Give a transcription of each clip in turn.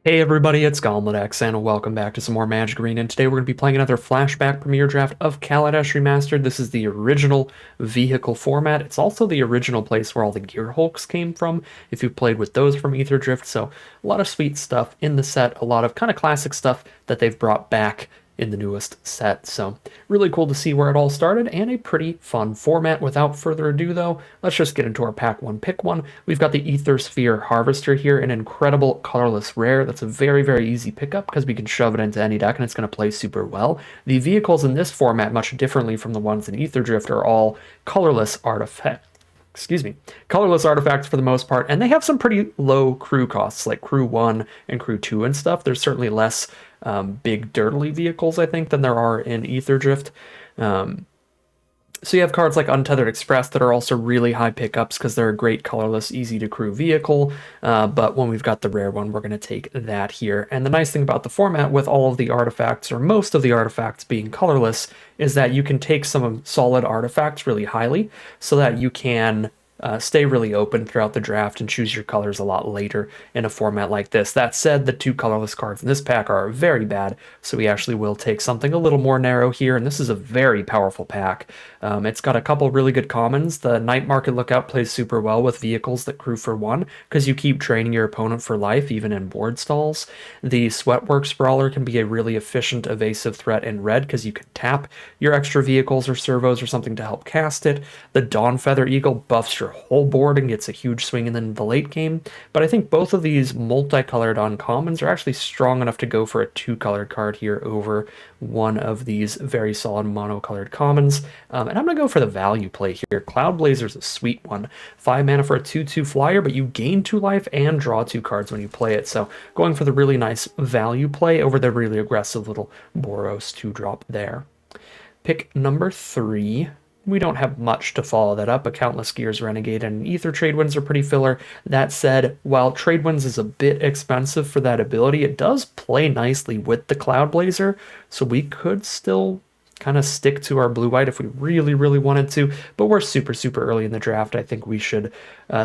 Hey everybody, it's Kaladesh, and welcome back to some more Magic Arena. And today we're going to be playing another flashback premiere draft of Kaladesh Remastered. This is the original vehicle format. It's also the original place where all the Gear Hulks came from, if you played with those from Ether Drift. So a lot of sweet stuff in the set, a lot of kind of classic stuff that they've brought back in the newest set. So really cool to see where it all started, and a pretty fun format. Without further ado though, let's just get into our pack one pick one. We've got the Ether Sphere Harvester here, an incredible colorless rare that's a very easy pickup because we can shove it into any deck and it's going to play super well. The vehicles in this format, much differently from the ones in Ether Drift, are all colorless artifacts. Excuse me, colorless artifacts for the most part, and they have some pretty low crew costs, like crew 1 and crew 2 and stuff. There's certainly less big dirtily vehicles, I think, than there are in Ether Drift. So you have cards like Untethered Express that are also really high pickups because they're a great colorless, easy to crew vehicle. But when we've got the rare one, we're going to take that here. And the nice thing about the format with all of the artifacts, or most of the artifacts being colorless, is that you can take some solid artifacts really highly so that you can stay really open throughout the draft and choose your colors a lot later in a format like this. That said, the two colorless cards in this pack are very bad, so we actually will take something a little more narrow here, and this is a very powerful pack. It's got a couple really good commons. The Night Market Lookout plays super well with vehicles that crew for 1, because you keep draining your opponent for life, even in board stalls. The Sweatworks Brawler can be a really efficient evasive threat in red, because you can tap your extra vehicles or servos or something to help cast it. The Dawn Feather Eagle buffs your whole board and gets a huge swing in the late game. But I think both of these multicolored uncommons are actually strong enough to go for a 2-colored card here over one of these very solid monocolored commons. And I'm going to go for the value play here. Cloud Blazer's a sweet one. 5 mana for a 2/2 flyer, but you gain 2 life and draw 2 cards when you play it. So going for the really nice value play over the really aggressive little Boros 2-drop there. Pick number 3. We don't have much to follow that up. A Countless Gears Renegade and Ether Tradewinds are pretty filler. That said, while Tradewinds is a bit expensive for that ability, it does play nicely with the Cloud Blazer, so we could still kind of stick to our blue-white if we really wanted to, but we're super early in the draft. I think we should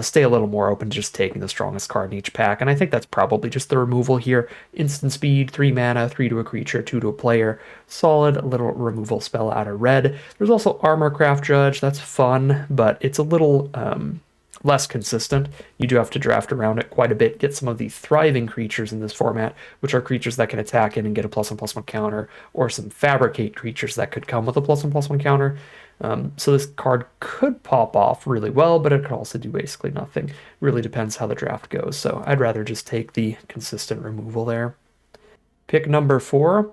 stay a little more open to just taking the strongest card in each pack, and I think that's probably just the removal here. Instant speed, 3 mana, 3 to a creature, 2 to a player. Solid little removal spell out of red. There's also Armorcraft Judge. That's fun, but it's a little less consistent. You do have to draft around it quite a bit, get some of the thriving creatures in this format, which are creatures that can attack in and get a +1/+1 counter, or some fabricate creatures that could come with a +1/+1 counter. So this card could pop off really well, but it could also do basically nothing. Really depends how the draft goes, so I'd rather just take the consistent removal there. Pick number 4.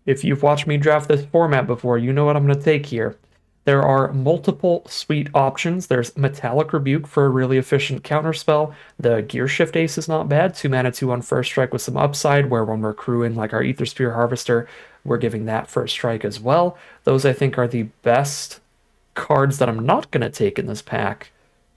If you've watched me draft this format before, you know what I'm going to take here. There are multiple sweet options. There's Metallic Rebuke for a really efficient counterspell. The Gear Shift Ace is not bad. 2 mana, 2 on first strike with some upside, where when we're crewing like our Ether Sphere Harvester, we're giving that first strike as well. Those, I think, are the best cards that I'm not going to take in this pack.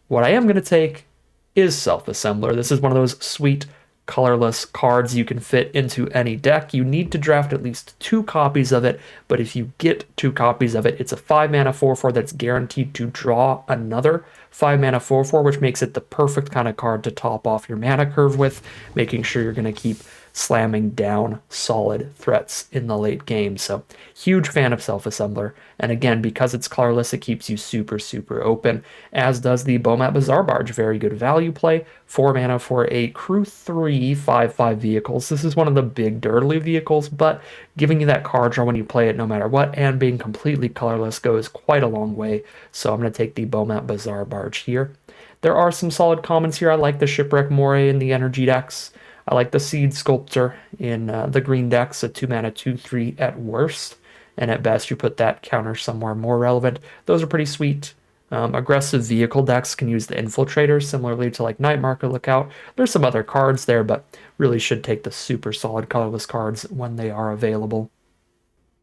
What I am going to take is Self-Assembler. This is one of those sweet colorless cards you can fit into any deck. You need to draft at least 2 copies of it, but if you get 2 copies of it, it's a 5 mana 4/4 that's guaranteed to draw another 5 mana 4/4, which makes it the perfect kind of card to top off your mana curve with, making sure you're going to keep slamming down solid threats in the late game. So huge fan of Self-Assembler, and again, because it's colorless, it keeps you super open, as does the Bomat Bazaar Barge. Very good value play. 4 mana for a crew 3 5/5 vehicles. This is one of the big dirtly vehicles, but giving you that card draw when you play it no matter what, and being completely colorless, goes quite a long way. So I'm going to take the Bomat Bazaar Barge here. There are some solid commons here. I like the Shipwreck Moray in the energy decks. I like the Seed Sculptor in the green decks, a 2 mana 2/3 at worst, and at best you put that counter somewhere more relevant. Those are pretty sweet. Aggressive vehicle decks can use the Infiltrator, similarly to like Night Market Lookout. There's some other cards there, but really should take the super solid colorless cards when they are available.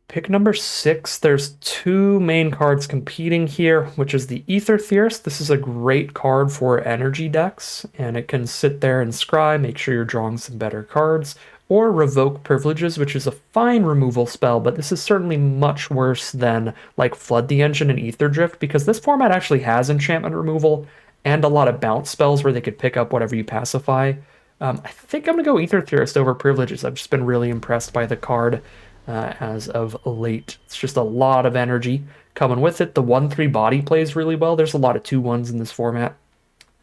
Pick number 6, there's 2 main cards competing here, which is the Ether Theorist. This is a great card for energy decks, and it can sit there and scry, make sure you're drawing some better cards, or Revoke Privileges, which is a fine removal spell, but this is certainly much worse than like Flood the Engine and Ether Drift, because this format actually has enchantment removal and a lot of bounce spells where they could pick up whatever you pacify. I think I'm going to go Ether Theorist over Privileges. I've just been really impressed by the card as of late. It's just a lot of energy coming with it. The 1/3 body plays really well. There's a lot of 2/1s in this format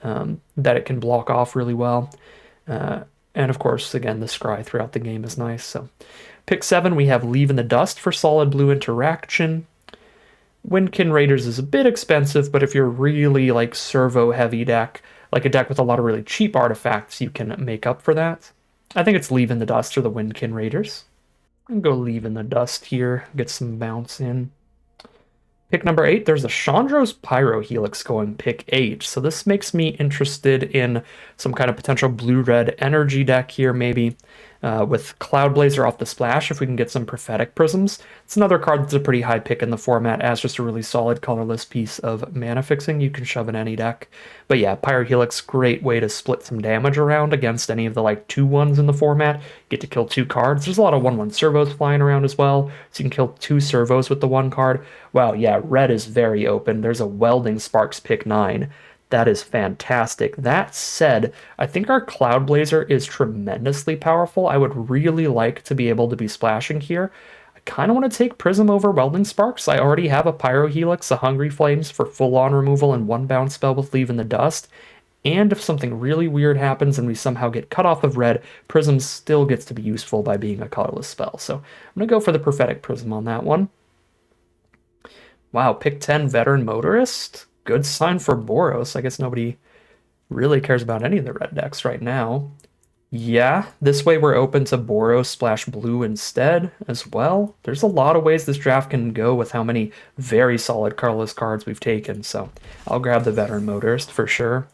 that it can block off really well. And of course, again, the scry throughout the game is nice. So pick 7, we have Leave in the Dust for solid blue interaction. Windkin Raiders is a bit expensive, but if you're really like servo heavy deck, like a deck with a lot of really cheap artifacts, you can make up for that. I think it's Leave in the Dust or the Windkin Raiders. I'm gonna go Leave in the Dust here, get some bounce in. Pick number 8, there's a Chandro's Pyro Helix going pick 8. So this makes me interested in some kind of potential blue-red energy deck here, maybe. With Cloud Blazer off the splash, if we can get some Prophetic Prisms. It's another card that's a pretty high pick in the format as just a really solid colorless piece of mana fixing you can shove in any deck. But yeah, Pyro Helix, great way to split some damage around against any of the like 2/1s in the format. Get to kill 2 cards. There's a lot of 1/1 servos flying around as well, so you can kill 2 servos with the 1 card. Wow, yeah, red is very open. There's a Welding Sparks pick 9. That is fantastic. That said, I think our Cloud Blazer is tremendously powerful. I would really like to be able to be splashing here. I kind of want to take Prism over Welding Sparks. I already have a Pyro Helix, a Hungry Flames for full-on removal and 1 bounce spell with Leave in the Dust. And if something really weird happens and we somehow get cut off of red, Prism still gets to be useful by being a colorless spell. So I'm going to go for the Prophetic Prism on that one. Wow, pick 10 Veteran Motorist. Good sign for Boros. I guess nobody really cares about any of the red decks right now. Yeah, this way we're open to Boros splash blue instead as well. There's a lot of ways this draft can go with how many very solid colorless cards we've taken, so I'll grab the Veteran Motorist for sure.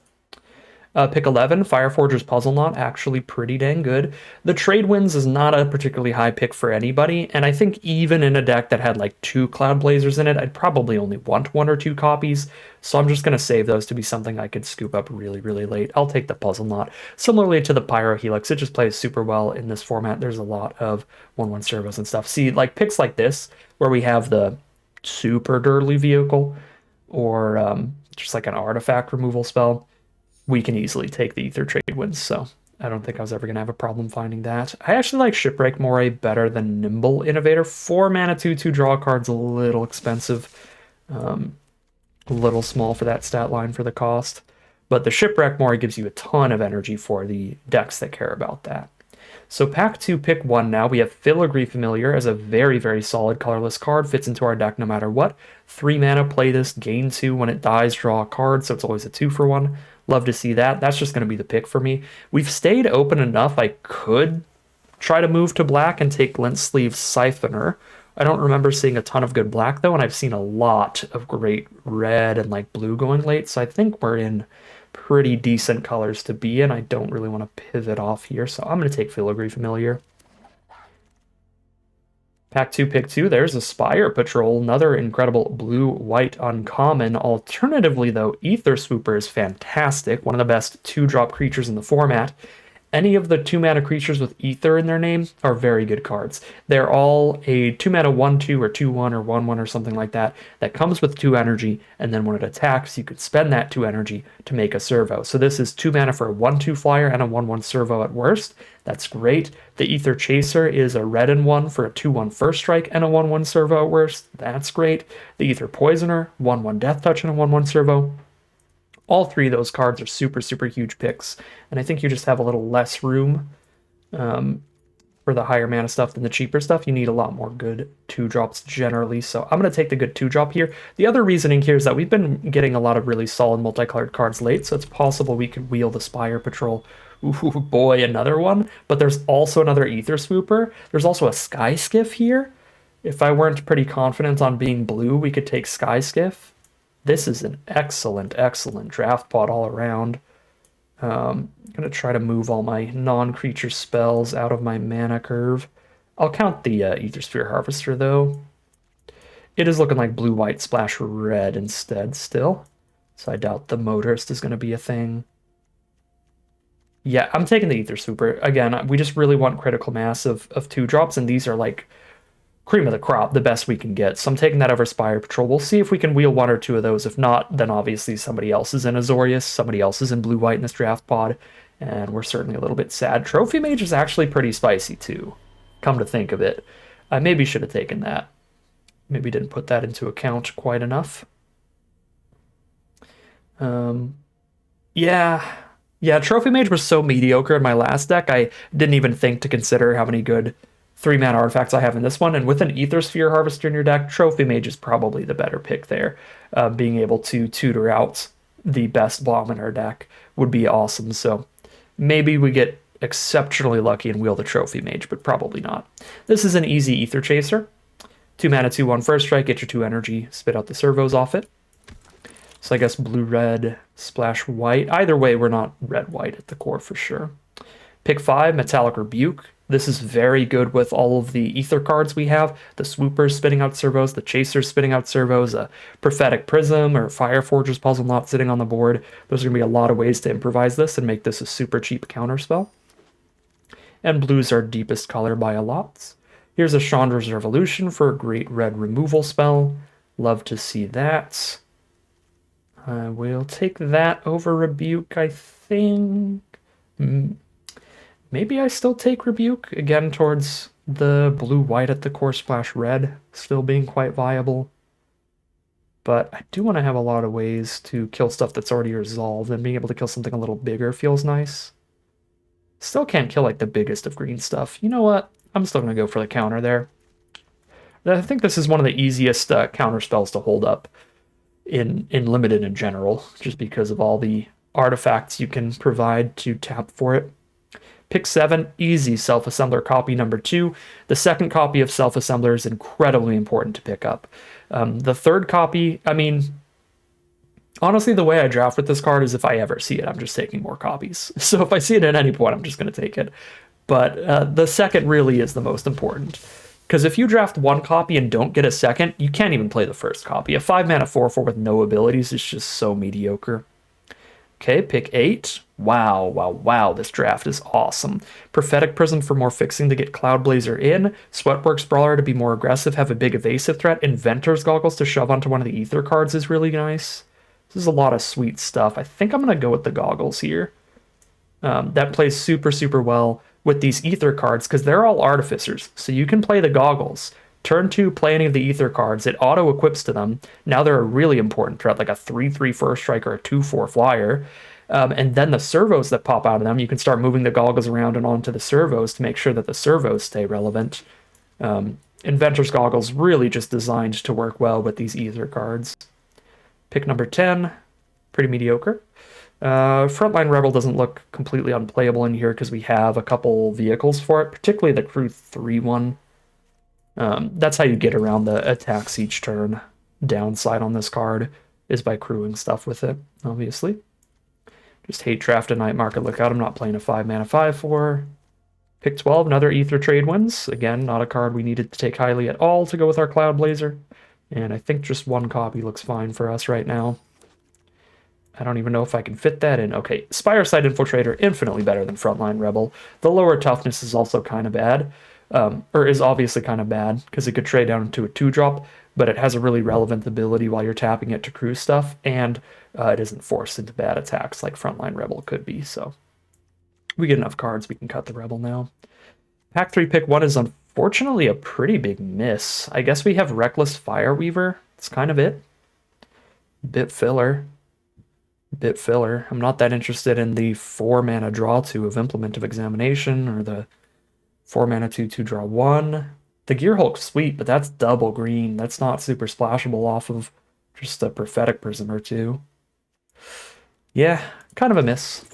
Pick 11, Fireforger's Puzzle Knot, actually pretty dang good. The Trade Winds is not a particularly high pick for anybody, and I think even in a deck that had like 2 Cloud Blazers in it, I'd probably only want 1 or 2 copies, so I'm just going to save those to be something I could scoop up really, really late. I'll take the Puzzle Knot. Similarly to the Pyro Helix, it just plays super well in this format. There's a lot of 1/1 servos and stuff. See, like picks like this, where we have the super dirty vehicle, or just like an artifact removal spell, we can easily take the Ether Trade Winds, so I don't think I was ever going to have a problem finding that. I actually like Shipwreck Moray better than Nimble Innovator. 4 mana 2/2 draw card's a little expensive. A little small for that stat line for the cost. But the Shipwreck Moray gives you a ton of energy for the decks that care about that. So pack 2, pick 1 now. We have Filigree Familiar as a very, very solid colorless card. Fits into our deck no matter what. 3 mana, play this, gain 2. When it dies, draw a card, so it's always a 2-for-1. Love to see that. That's just going to be the pick for me. We've stayed open enough. I could try to move to black and take Glint Sleeve Siphoner. I don't remember seeing a ton of good black, though, and I've seen a lot of great red and like blue going late, so I think we're in pretty decent colors to be in. I don't really want to pivot off here, so I'm going to take Filigree Familiar. Pack 2, pick 2, there's a Spire Patrol, another incredible blue-white uncommon. Alternatively, though, Ether Swooper is fantastic, one of the best 2-drop creatures in the format. Any of the 2-mana creatures with Ether in their name are very good cards. They're all a 2-mana 1/2 or 2/1 or 1/1 or something like that that comes with 2 energy, and then when it attacks, you could spend that 2 energy to make a servo. So this is 2 mana for a 1/2 flyer and a 1/1 servo at worst. That's great. The Ether Chaser is a red and 1 for a 2/1 first strike and a 1/1 servo at worst. That's great. The Ether Poisoner, 1/1 Death Touch and a 1/1 servo. All 3 of those cards are super, super huge picks, and I think you just have a little less room for the higher mana stuff than the cheaper stuff. You need a lot more good 2-drops generally, so I'm going to take the good 2-drop here. The other reasoning here is that we've been getting a lot of really solid multicolored cards late, so it's possible we could wheel the Spire Patrol. Ooh, boy, another one. But there's also another Ether Swooper. There's also a Sky Skiff here. If I weren't pretty confident on being blue, we could take Sky Skiff. This is an excellent, excellent draft pot all around. I'm going to try to move all my non-creature spells out of my mana curve. I'll count the Ether Sphere Harvester, though. It is looking like blue-white splash red instead still. So I doubt the Motorist is going to be a thing. Yeah, I'm taking the Ether Swooper. Again, we just really want critical mass of 2-drops, and these are like cream of the crop, the best we can get. So I'm taking that over Spire Patrol. We'll see if we can wheel 1 or 2 of those. If not, then obviously somebody else is in Azorius, somebody else is in blue-white in this draft pod, and we're certainly a little bit sad. Trophy Mage is actually pretty spicy too, come to think of it. I maybe should have taken that. Maybe didn't put that into account quite enough. Yeah, Trophy Mage was so mediocre in my last deck, I didn't even think to consider how many good 3-mana artifacts I have in this one. And with an Ether Sphere Harvester in your deck, Trophy Mage is probably the better pick there. Being able to tutor out the best bomb in our deck would be awesome. So maybe we get exceptionally lucky and wheel the Trophy Mage, but probably not. This is an easy Ether Chaser. 2 mana, 2/1 first strike, get your 2 energy, spit out the servos off it. So I guess blue-red, splash white. Either way, we're not red-white at the core for sure. Pick 5, Metallic Rebuke. This is very good with all of the ether cards we have. The Swoopers spitting out servos, the Chasers spitting out servos, a Prophetic Prism or Fireforger's Puzzle Knot sitting on the board. There's going to be a lot of ways to improvise this and make this a super cheap counterspell. And blue's our deepest color by a lot. Here's a Chandra's Revolution for a great red removal spell. Love to see that. I will take that over Rebuke, I think. Maybe I still take Rebuke, again towards the blue-white at the core splash red, still being quite viable. But I do want to have a lot of ways to kill stuff that's already resolved, and being able to kill something a little bigger feels nice. Still can't kill like the biggest of green stuff. You know what? I'm still going to go for the counter there. I think this is one of the easiest counter spells to hold up in Limited in general, just because of all the artifacts you can provide to tap for it. Pick 7, easy Self-Assembler copy number 2. The second copy of Self-Assembler is incredibly important to pick up. The third copy, I mean, honestly, the way I draft with this card is if I ever see it, I'm just taking more copies. So if I see it at any point, I'm just going to take it. But the second really is the most important. Because if you draft one copy and don't get a second, you can't even play the first copy. A 5-mana 4/4 with no abilities is just so mediocre. Okay, pick 8. Wow, this draft is awesome. Prophetic Prism for more fixing to get Cloudblazer in. Sweatworks Brawler to be more aggressive, have a big evasive threat. Inventor's Goggles to shove onto one of the ether cards is really nice. This is a lot of sweet stuff. I think I'm going to go with the Goggles here. That plays super well with these ether cards because they're all artificers. So you can play the Goggles. Turn 2, play any of the ether cards. It auto-equips to them. Now they're a really important threat, like a 3/3 first strike or a 2/4 flyer. And then the servos that pop out of them, you can start moving the Goggles around and onto the servos to make sure that the servos stay relevant. Inventor's Goggles really just designed to work well with these ether cards. Pick number 10, pretty mediocre. Frontline Rebel doesn't look completely unplayable in here because we have a couple vehicles for it, particularly the Crew 3 one. That's how you get around the attacks each turn. Downside on this card is by crewing stuff with it, obviously. Just hate draft a Night Market Lookout. I'm not playing a 5-mana 5/4. Pick 12, another Ether Trade Winds. Again, not a card we needed to take highly at all to go with our Cloudblazer. And I think just one copy looks fine for us right now. I don't even know if I can fit that in. Okay, Spireside Infiltrator, infinitely better than Frontline Rebel. The lower toughness is also kind of bad. Or is obviously kind of bad, because it could trade down into a 2-drop, but it has a really relevant ability while you're tapping it to crew stuff, and it isn't forced into bad attacks like Frontline Rebel could be, so we get enough cards, we can cut the Rebel now. Pack 3, pick 1 is unfortunately a pretty big miss. I guess we have Reckless Fireweaver. That's kind of it. Bit filler. I'm not that interested in the 4-mana draw 2 of Implement of Examination, or the 4-mana 2/2 draw 1. The Gear Hulk's sweet, but that's double green. That's not super splashable off of just a Prophetic Prism or 2. Yeah, kind of a miss.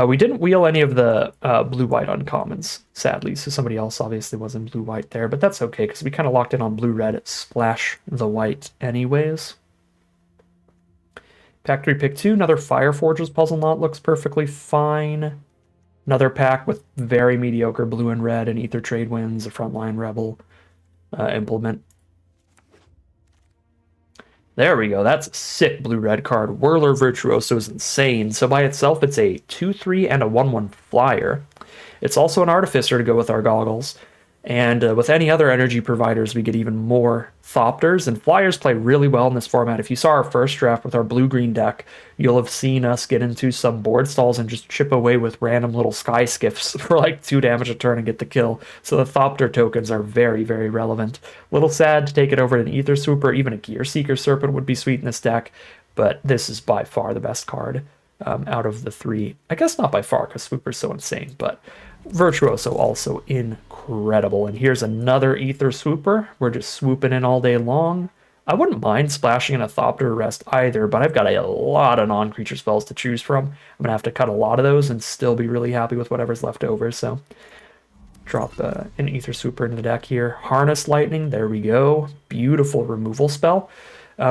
We didn't wheel any of the blue-white uncommons, sadly, so somebody else obviously was in blue-white there, but that's okay, because we kind of locked in on blue-red splash the white anyways. Pack 3, pick 2, another Fireforger's Puzzle Knot looks perfectly fine. Another pack with very mediocre blue and red and Ether Trade Winds, a Frontline Rebel implement. There we go. That's a sick blue-red card. Whirler Virtuoso is insane. So by itself, it's a 2/3 and a 1/1 flyer. It's also an Artificer to go with our Goggles. And with any other energy providers, we get even more Thopters, and Flyers play really well in this format. If you saw our first draft with our blue-green deck, you'll have seen us get into some board stalls and just chip away with random little sky skiffs for like 2 damage a turn and get the kill. So the Thopter tokens are very, very relevant. Little sad to take it over to an Ether Swooper. Even a Gear Seeker Serpent would be sweet in this deck, but this is by far the best card out of the 3. I guess not by far, because Swooper's so insane, but Virtuoso also incredible. And here's another Ether Swooper. We're just swooping in all day long. I wouldn't mind splashing in a Thopter Arrest either, but I've got a lot of non-creature spells to choose from. I'm going to have to cut a lot of those and still be really happy with whatever's left over. So drop an Ether Swooper into the deck here. Harness Lightning, there we go. Beautiful removal spell.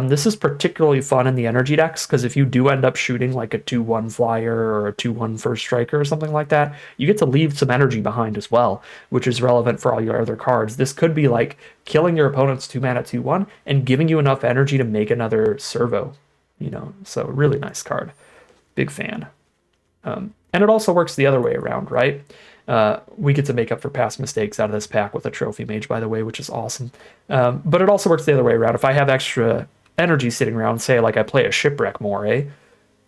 This is particularly fun in the energy decks, because if you do end up shooting like a 2/1 flyer or a 2/1 first striker or something like that, you get to leave some energy behind as well, which is relevant for all your other cards. This could be like killing your opponent's 2-mana 2/1 and giving you enough energy to make another servo, so really nice card. Big fan. And it also works the other way around, right? We get to make up for past mistakes out of this pack with a Trophy Mage, by the way, which is awesome. But it also works the other way around. If I have extra energy sitting around, say like I play a Shipwreck Moray,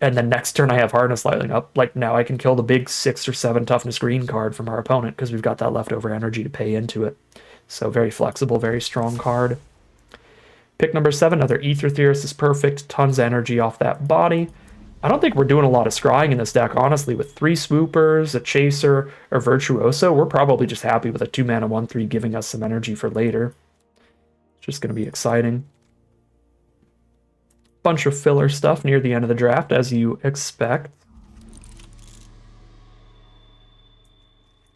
and then next turn I have Harness Lightning up, like now I can kill the big 6 or 7 toughness green card from our opponent because we've got that leftover energy to pay into it. So very flexible, very strong card. Pick number 7, another Ether Theorist is perfect. Tons of energy off that body. I don't think we're doing a lot of scrying in this deck, honestly. With 3 Swoopers, a Chaser, or Virtuoso, we're probably just happy with a 2-mana 1/3 giving us some energy for later. It's just going to be exciting. Bunch of filler stuff near the end of the draft, as you expect.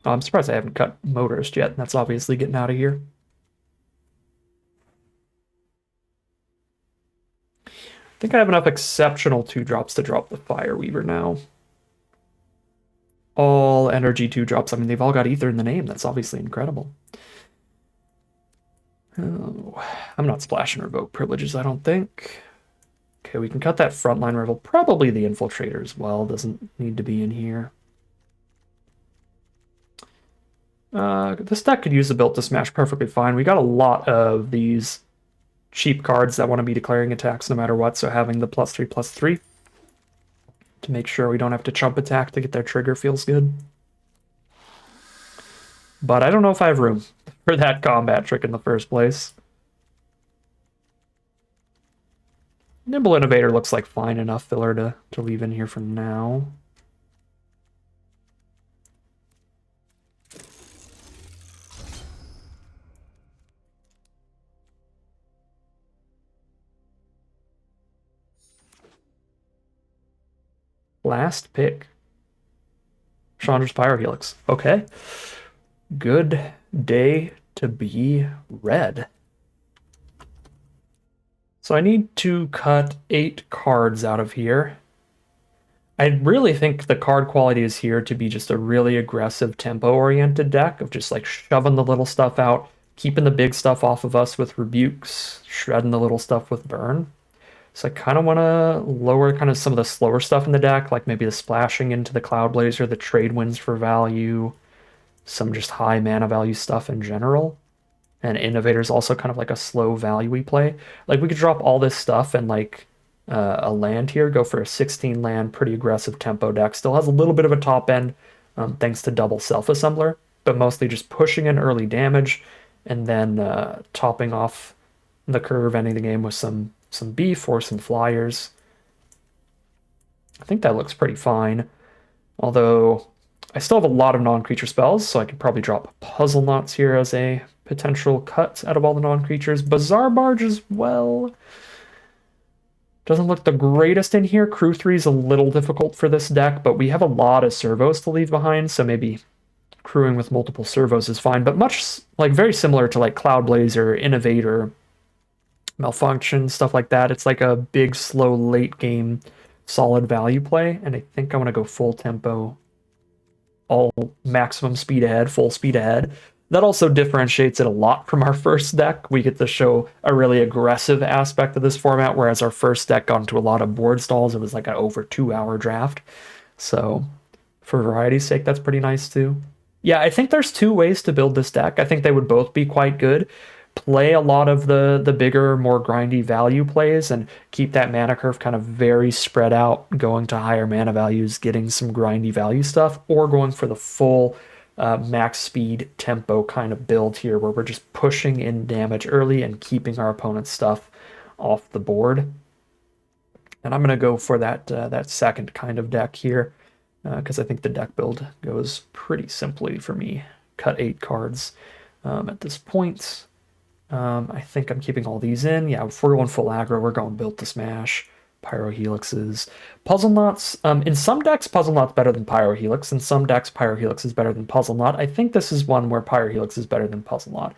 Oh, I'm surprised I haven't cut Motorist yet. That's obviously getting out of here. I think I have enough exceptional 2-drops to drop the Fireweaver now. All energy 2-drops. I mean, they've all got Ether in the name. That's obviously incredible. Oh, I'm not splashing Revoke Privileges, I don't think. Okay, we can cut that Frontline Revel. Probably the Infiltrator as well. Doesn't need to be in here. This deck could use the Built to Smash perfectly fine. We got a lot of these cheap cards that want to be declaring attacks no matter what, so having the +3/+3 to make sure we don't have to chump attack to get their trigger feels good. But I don't know if I have room for that combat trick in the first place. Nimble Innovator looks like fine enough filler to leave in here for now. Last pick. Chandra's Pyrohelix. Okay. Good day to be red. So I need to cut 8 cards out of here. I really think the card quality is here to be just a really aggressive tempo-oriented deck of just like shoving the little stuff out, keeping the big stuff off of us with Rebukes, shredding the little stuff with Burn. So I kind of want to lower kind of some of the slower stuff in the deck, like maybe the splashing into the Cloud Blazer, the trade winds for value, some just high mana value stuff in general. And Innovator's also kind of like a slow value-y play. Like we could drop all this stuff and like a land here, go for a 16 land, pretty aggressive tempo deck. Still has a little bit of a top end thanks to double self-assembler, but mostly just pushing in early damage and then topping off the curve, ending the game with some beef or some flyers. I think that looks pretty fine. Although I still have a lot of non-creature spells, so I could probably drop Puzzle Knots here as a potential cut out of all the non-creatures. Bazaar Barge as well. Doesn't look the greatest in here. Crew 3 is a little difficult for this deck, but we have a lot of servos to leave behind, so maybe crewing with multiple servos is fine, but much like very similar to like Cloud Blazer, Innovator, Malfunction, stuff like that. It's like a big, slow, late game, solid value play, and I think I want to go full tempo, all maximum speed ahead, full speed ahead. That also differentiates it a lot from our first deck. We get to show a really aggressive aspect of this format, whereas our first deck got into a lot of board stalls. It was like an over 2-hour draft. So for variety's sake, that's pretty nice too. Yeah, I think there's two ways to build this deck. I think they would both be quite good. Play a lot of the bigger, more grindy value plays and keep that mana curve kind of very spread out, going to higher mana values, getting some grindy value stuff, or going for the full max speed tempo kind of build here where we're just pushing in damage early and keeping our opponent's stuff off the board. And I'm going to go for that second kind of deck here because I think the deck build goes pretty simply for me. Cut 8 cards at this point. I think I'm keeping all these in. Yeah, if we're going full aggro, we're going Built to Smash, Pyro Helixes. Puzzle Knots, in some decks, Puzzle Knot's better than Pyro Helix. In some decks, Pyro Helix is better than Puzzle Knot. I think this is one where Pyro Helix is better than Puzzle Knot.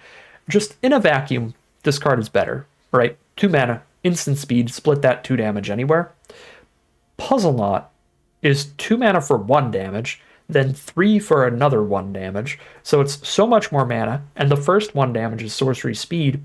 Just in a vacuum, this card is better, right? 2 mana, instant speed, split that 2 damage anywhere. Puzzle Knot is 2 mana for 1 damage, then 3 for another 1 damage. So it's so much more mana, and the first 1 damage is sorcery speed,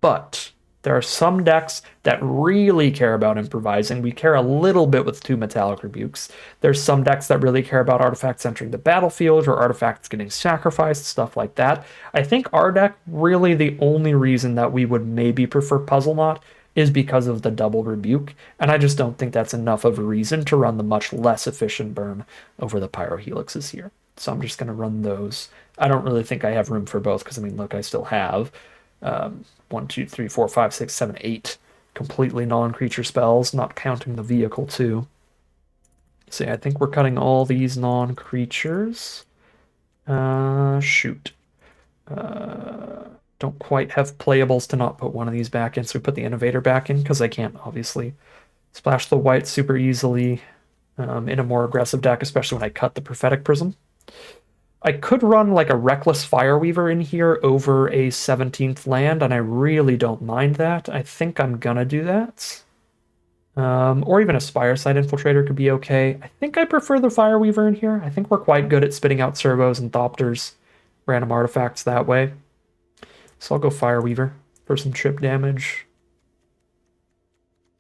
but there are some decks that really care about improvising. We care a little bit with 2 Metallic Rebukes. There's some decks that really care about artifacts entering the battlefield or artifacts getting sacrificed, stuff like that. I think our deck, really the only reason that we would maybe prefer Puzzle Knot is because of the double rebuke, and I just don't think that's enough of a reason to run the much less efficient burn over the Pyro Helixes here. So I'm just going to run those. I don't really think I have room for both, because I mean, look, I still have 1, 2, 3, 4, 5, 6, 7, 8 completely non-creature spells, not counting the vehicle too. See, I think we're cutting all these non-creatures. Shoot. Don't quite have playables to not put one of these back in, so we put the Innovator back in, because I can't obviously splash the white super easily in a more aggressive deck, especially when I cut the Prophetic Prism. I could run like a Reckless Fireweaver in here over a 17th land, and I really don't mind that. I think I'm gonna do that. Or even a Spireside Infiltrator could be okay. I think I prefer the Fireweaver in here. I think we're quite good at spitting out servos and Thopters, random artifacts that way. So I'll go Fireweaver for some chip damage.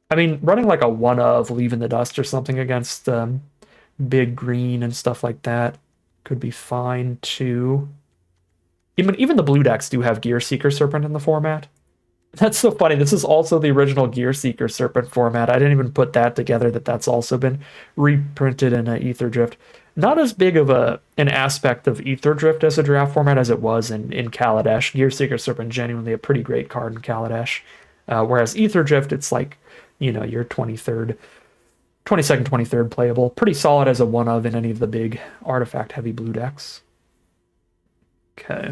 I mean, running like a 1 of Leave in the Dust or something against big green and stuff like that could be fine too. Even the blue decks do have Gear Seeker Serpent in the format. That's so funny. This is also the original Gear Seeker Serpent format. I didn't even put that together, that's also been reprinted in Ether Drift. Not as big of an aspect of Ether Drift as a draft format as it was in Kaladesh. Gear Seeker Serpent, genuinely a pretty great card in Kaladesh. Whereas Ether Drift, it's like, you know, your 22nd, 23rd playable. Pretty solid as a 1 of in any of the big artifact-heavy blue decks. Okay.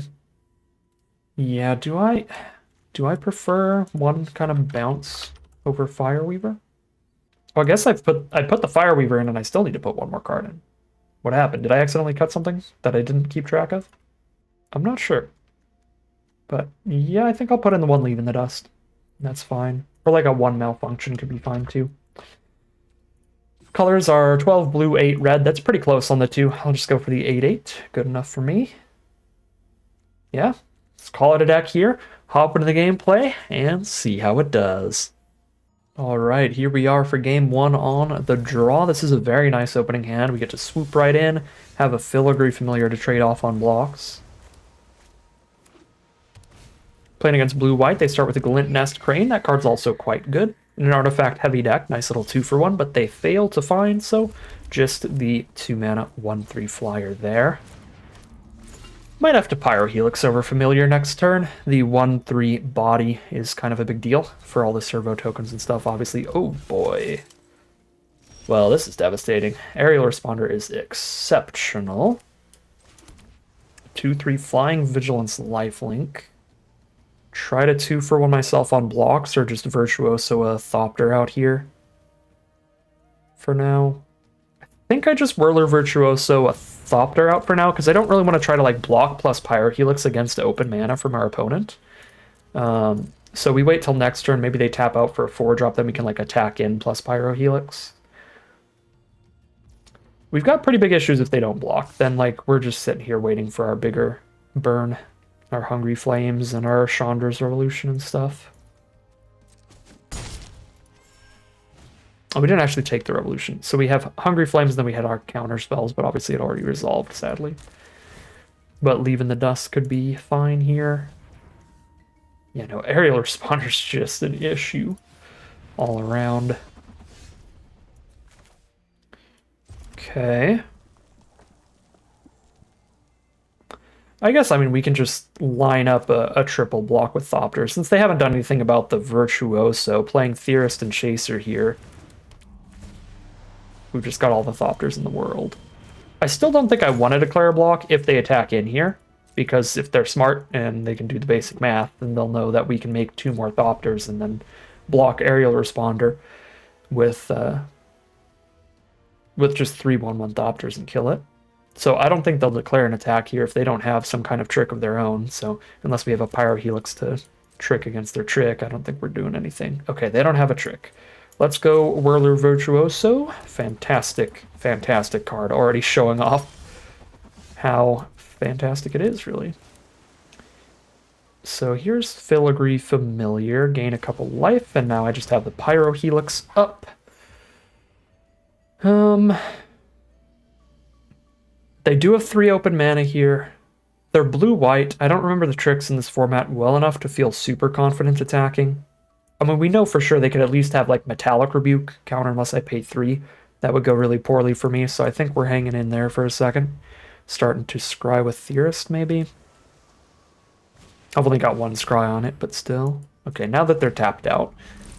Yeah, do I prefer one kind of bounce over Fireweaver? Well, I guess I put the Fireweaver in and I still need to put one more card in. What happened? Did I accidentally cut something that I didn't keep track of? I'm not sure. But yeah, I think I'll put in the 1 Leave in the Dust. That's fine. Or like a 1 Malfunction could be fine too. Colors are 12 blue, 8 red. That's pretty close on the 2. I'll just go for the 8/8. Good enough for me. Yeah, let's call it a deck here. Hop into the gameplay and see how it does. All right, here we are for game 1 on the draw. This is a very nice opening hand. We get to swoop right in, have a Filigree Familiar to trade off on blocks. Playing against blue-white, they start with a Glint Nest Crane. That card's also quite good. In an artifact-heavy deck, nice little 2-for-1, but they fail to find, so just the 2-mana 1/3 flyer there. Might have to Pyro Helix over Familiar next turn. The 1/3 body is kind of a big deal for all the servo tokens and stuff, obviously. Oh boy. Well, this is devastating. Aerial Responder is exceptional. 2/3 Flying Vigilance Lifelink. Try to 2-for-1 myself on blocks, or just Virtuoso a Thopter out here. For now. I think I just Whirler Virtuoso a Thopter out for now, because I don't really want to try to like block plus Pyro Helix against open mana from our opponent. So we wait till next turn, maybe they tap out for a 4-drop, then we can like attack in plus Pyro Helix. We've got pretty big issues if they don't block, then like we're just sitting here waiting for our bigger burn, our Hungry Flames and our Chandra's Revolution and stuff. Oh, we didn't actually take the Revolution. So we have Hungry Flames, and then we had our counter spells, but obviously it already resolved, sadly. but leaving the dust could be fine here. Yeah, no, aerial responder's just an issue all around. Okay. I guess, I mean, we can just line up a triple block with Thopter. Since they haven't done anything about the Virtuoso, playing Theorist and Chaser here, we've just got all the Thopters in the world. I still don't think I want to declare a block if they attack in here, because if they're smart and they can do the basic math, then they'll know that we can make 2 more Thopters and then block Aerial Responder with just 3/1/1 Thopters and kill it. So I don't think they'll declare an attack here if they don't have some kind of trick of their own. So unless we have a Pyro Helix to trick against their trick, I don't think we're doing anything. Okay, they don't have a trick. Let's go Whirler Virtuoso. Fantastic, fantastic card. Already showing off how fantastic it is, really. So here's Filigree Familiar. Gain a couple life, and now I just have the Pyro Helix up. They do have 3 open mana here. They're blue-white. I don't remember the tricks in this format well enough to feel super confident attacking. I mean, we know for sure they could at least have, like, Metallic Rebuke counter unless I pay 3. That would go really poorly for me, so I think we're hanging in there for a second. Starting to scry with Theorist, maybe? I've only got 1 scry on it, but still. Okay, now that they're tapped out,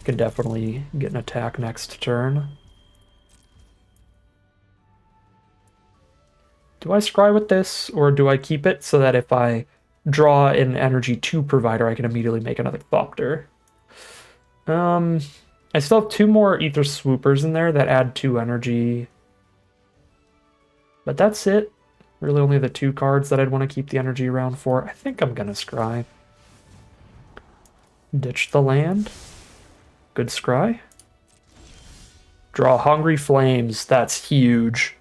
can definitely get an attack next turn. Do I scry with this, or do I keep it so that if I draw an energy 2 provider, I can immediately make another Thopter? I still have 2 more Ether Swoopers in there that add 2 energy. But that's it. Really only the 2 cards that I'd want to keep the energy around for. I think I'm gonna scry. Ditch the land. Good scry. Draw Hungry Flames. That's huge.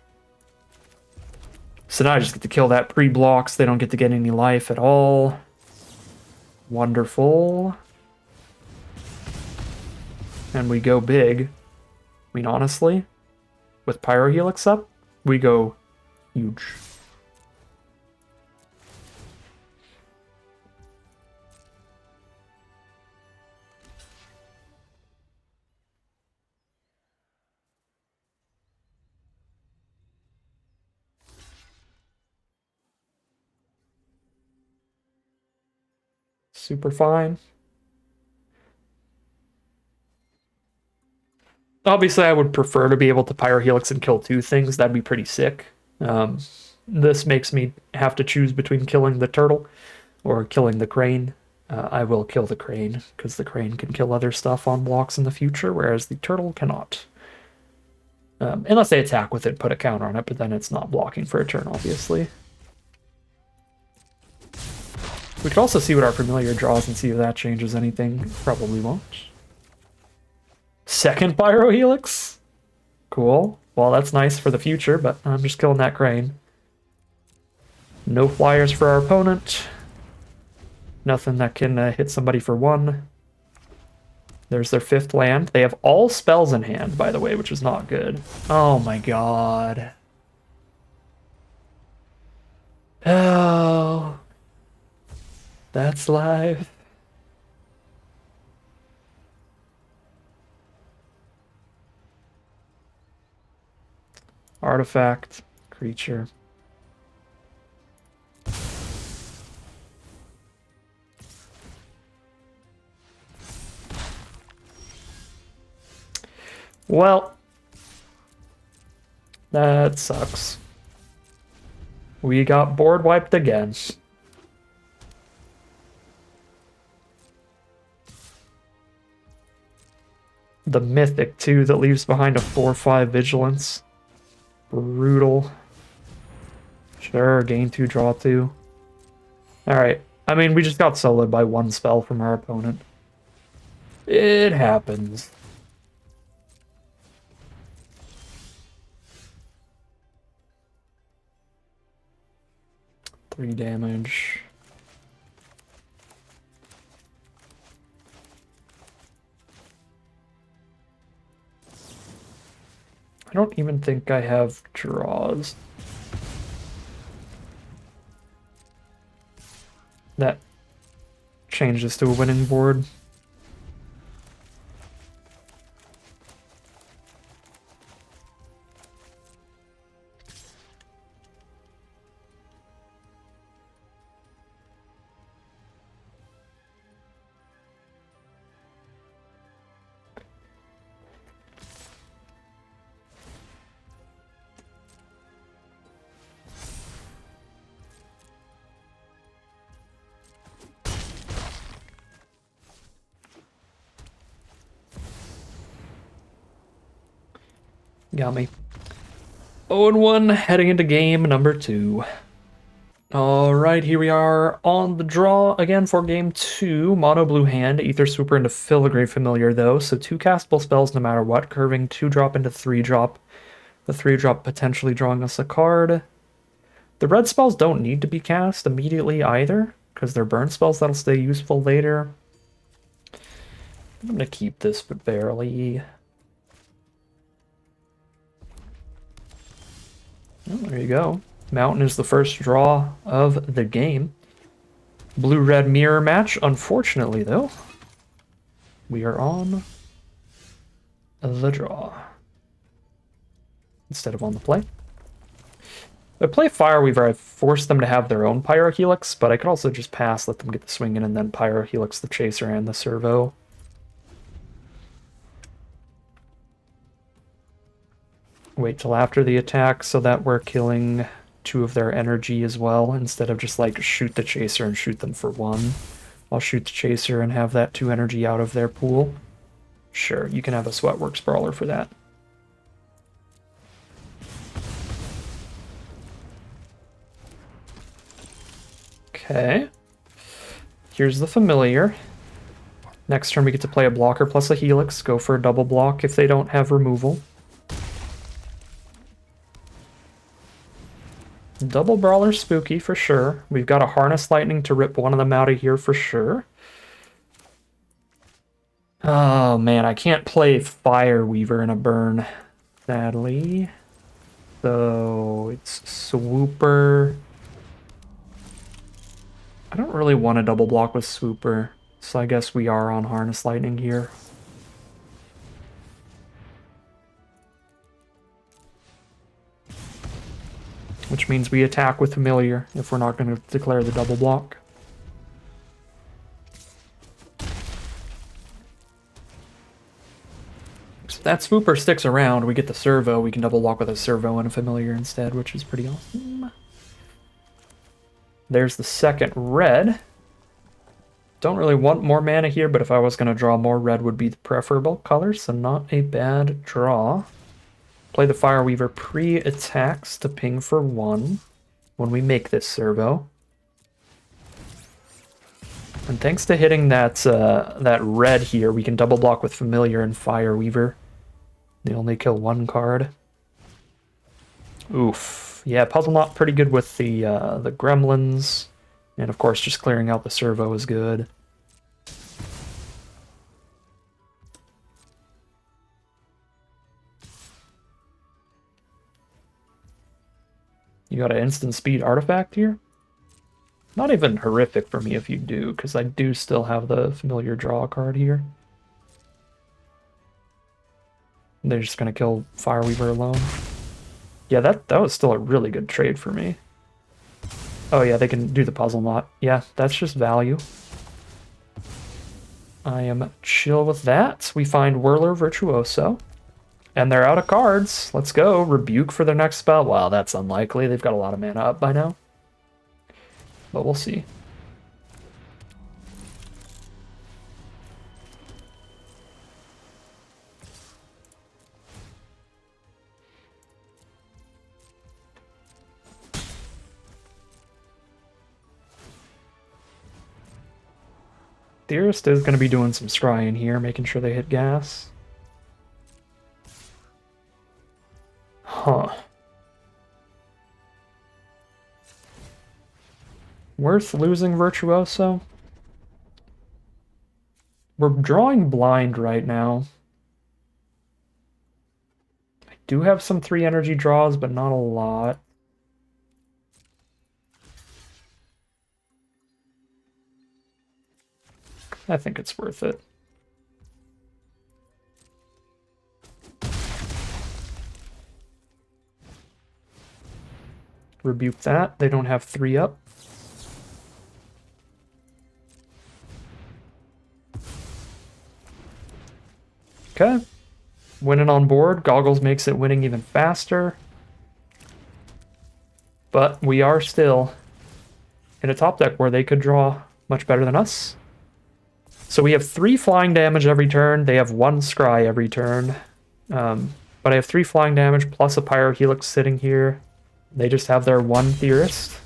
So now I just get to kill that pre-blocks. They don't get to get any life at all. Wonderful. And we go big. I mean, honestly, with Pyro Helix up, we go huge. Super fine. Obviously, I would prefer to be able to Pyro Helix and kill 2 things. That'd be pretty sick. This makes me have to choose between killing the turtle or killing the crane. I will kill the crane, because the crane can kill other stuff on blocks in the future, whereas the turtle cannot. Unless they attack with it, put a counter on it, but then it's not blocking for a turn, obviously. We could also see what our familiar draws and see if that changes anything. Probably won't. Second Pyro Helix? Cool. Well, that's nice for the future, but I'm just killing that crane. No flyers for our opponent. Nothing that can hit somebody for 1. There's their 5th land. They have all spells in hand, by the way, which is not good. Oh my god. Oh. That's life. Artifact, creature. Well, that sucks. We got board wiped again. The Mythic, too, that leaves behind a 4/5 Vigilance. Brutal. Sure, gain 2, draw 2. Alright. I mean, we just got soloed by 1 spell from our opponent. It happens. Three damage. I don't even think I have draws. That changes to a winning board. Got me. 0-1 heading into game number 2. Alright, here we are on the draw again for game 2. Mono blue hand, Ether Swooper into Filigree Familiar though, so 2 castable spells no matter what, curving 2-drop into 3-drop. The 3-drop potentially drawing us a card. The red spells don't need to be cast immediately either, because they're burn spells that'll stay useful later. I'm going to keep this, but barely. Oh, there you go. Mountain is the first draw of the game. Blue-red mirror match, unfortunately, though. We are on the draw instead of on the play. If I play Fireweaver, I force them to have their own Pyrohelix, but I could also just pass, let them get the swing in, and then Pyrohelix the Chaser and the Servo. Wait till after the attack so that we're killing 2 of their energy as well, instead of just like shoot the Chaser and shoot them for 1. I'll shoot the Chaser and have that 2 energy out of their pool. Sure, you can have a Sweatworks Brawler for that. Okay. Here's the Familiar. Next turn we get to play a blocker plus a Helix. Go for a double block if they don't have removal. Double Brawler spooky for sure. We've got a Harness Lightning to rip one of them out of here for sure. Oh man, I can't play Fireweaver in a burn, sadly. So it's Swooper. I don't really want to double block with Swooper, so I guess we are on Harness Lightning here. Which means we attack with Familiar if we're not going to declare the double block. So if that Swooper sticks around, we get the Servo. We can double block with a Servo and a Familiar instead, which is pretty awesome. There's the second red. Don't really want more mana here, but if I was going to draw more, red would be the preferable color, so not a bad draw. Play the Fireweaver pre-attacks to ping for 1 when we make this Servo. And thanks to hitting that that red here, we can double block with Familiar and Fireweaver. They only kill 1 card. Oof. Yeah, Puzzle Knot pretty good with the Gremlins. And of course, just clearing out the Servo is good. You got an instant speed artifact here? Not even horrific for me if you do, because I do still have the Familiar draw card here. They're just going to kill Fireweaver alone. Yeah, that was still a really good trade for me. Oh yeah, they can do the Puzzle Knot. Yeah, that's just value. I am chill with that. We find Whirler Virtuoso. And they're out of cards. Let's go. Rebuke for their next spell. Wow, that's unlikely. They've got a lot of mana up by now. But we'll see. Dearest is going to be doing some scrying here, making sure they hit gas. Huh. Worth losing Virtuoso? We're drawing blind right now. I do have some 3 energy draws, but not a lot. I think it's worth it. Rebuke that. They don't have 3 up. Okay. Winning on board. Goggles makes it winning even faster. But we are still in a top deck where they could draw much better than us. So we have 3 flying damage every turn. They have 1 scry every turn. But I have 3 flying damage plus a Pyrohelix sitting here. They just have their 1 Theorist.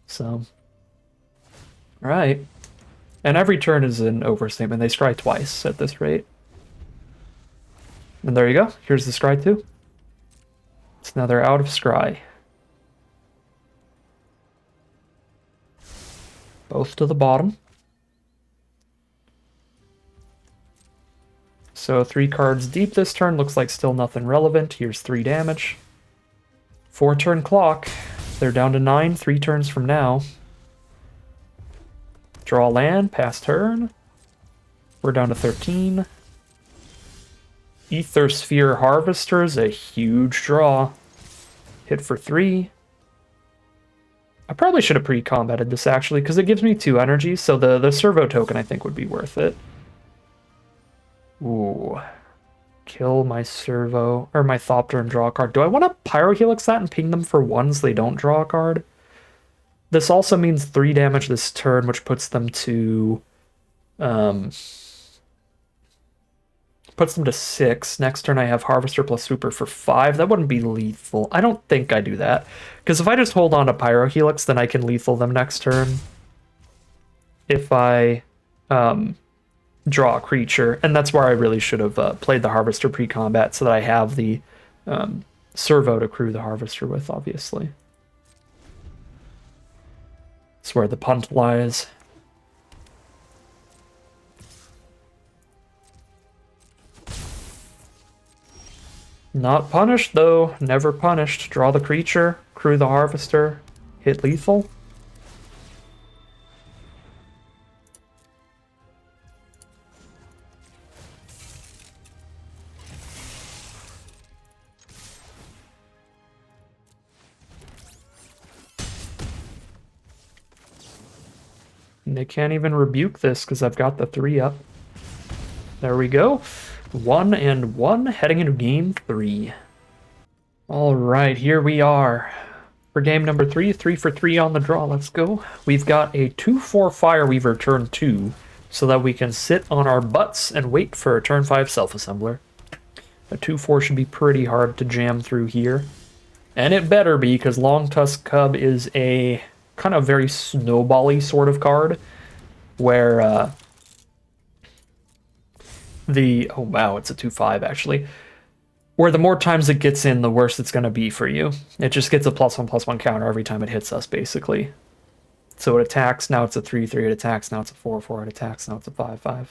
So, alright. And every turn is an overstatement. They scry twice at this rate. And there you go. Here's the scry 2. So now they're out of scry. Both to the bottom. So 3 cards deep this turn. Looks like still nothing relevant. Here's 3 damage. 4-turn clock. They're down to 9, 3 turns from now. Draw land, pass turn. We're down to 13. Ether Sphere Harvester is a huge draw. Hit for 3. I probably should have pre-combated this actually, because it gives me 2 energies, so the servo token I think would be worth it. Ooh. Kill my servo, or my Thopter and draw a card. Do I want to Pyrohelix that and ping them for 1 so they don't draw a card? This also means 3 damage this turn, which puts them to... puts them to 6. Next turn I have Harvester plus Swooper for 5. That wouldn't be lethal. I don't think I do that. Because if I just hold on to Pyrohelix, then I can lethal them next turn. If I draw a creature. And that's where I really should have played the Harvester pre-combat so that I have the servo to crew the Harvester with, obviously. That's where the punt lies. Not punished, though. Never punished. Draw the creature, crew the Harvester, hit lethal. And they can't even rebuke this because I've got the 3 up. There we go. 1-1 heading into game 3. All right, here we are for game number 3. 3 for 3 on the draw. Let's go. We've got a 2/4 Fireweaver turn 2 so that we can sit on our butts and wait for a turn 5 Self-Assembler. A 2/4 should be pretty hard to jam through here. And it better be, because Long Tusk Cub is a kind of very snowbally sort of card where oh wow, it's a 2/5 actually, where the more times it gets in, the worse it's going to be for you. It just gets a +1/+1 counter every time it hits us, basically. So it attacks, now it's a 3/3, it attacks, now it's a 4/4, it attacks, now it's a 5/5.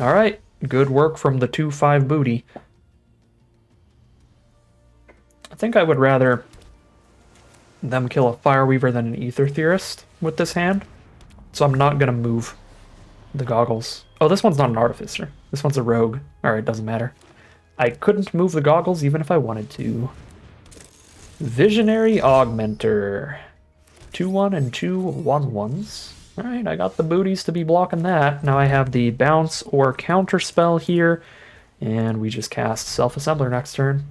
Alright, good work from the 2/5 booty. I think I would rather them kill a Fireweaver than an Ether Theorist with this hand. So I'm not going to move the goggles. Oh, this one's not an Artificer. This one's a Rogue. Alright, doesn't matter. I couldn't move the goggles even if I wanted to. Visionary Augmenter. 2/1 and 2 1/1s. Alright, I got the booties to be blocking that. Now I have the bounce or counter spell here. And we just cast Self-Assembler next turn.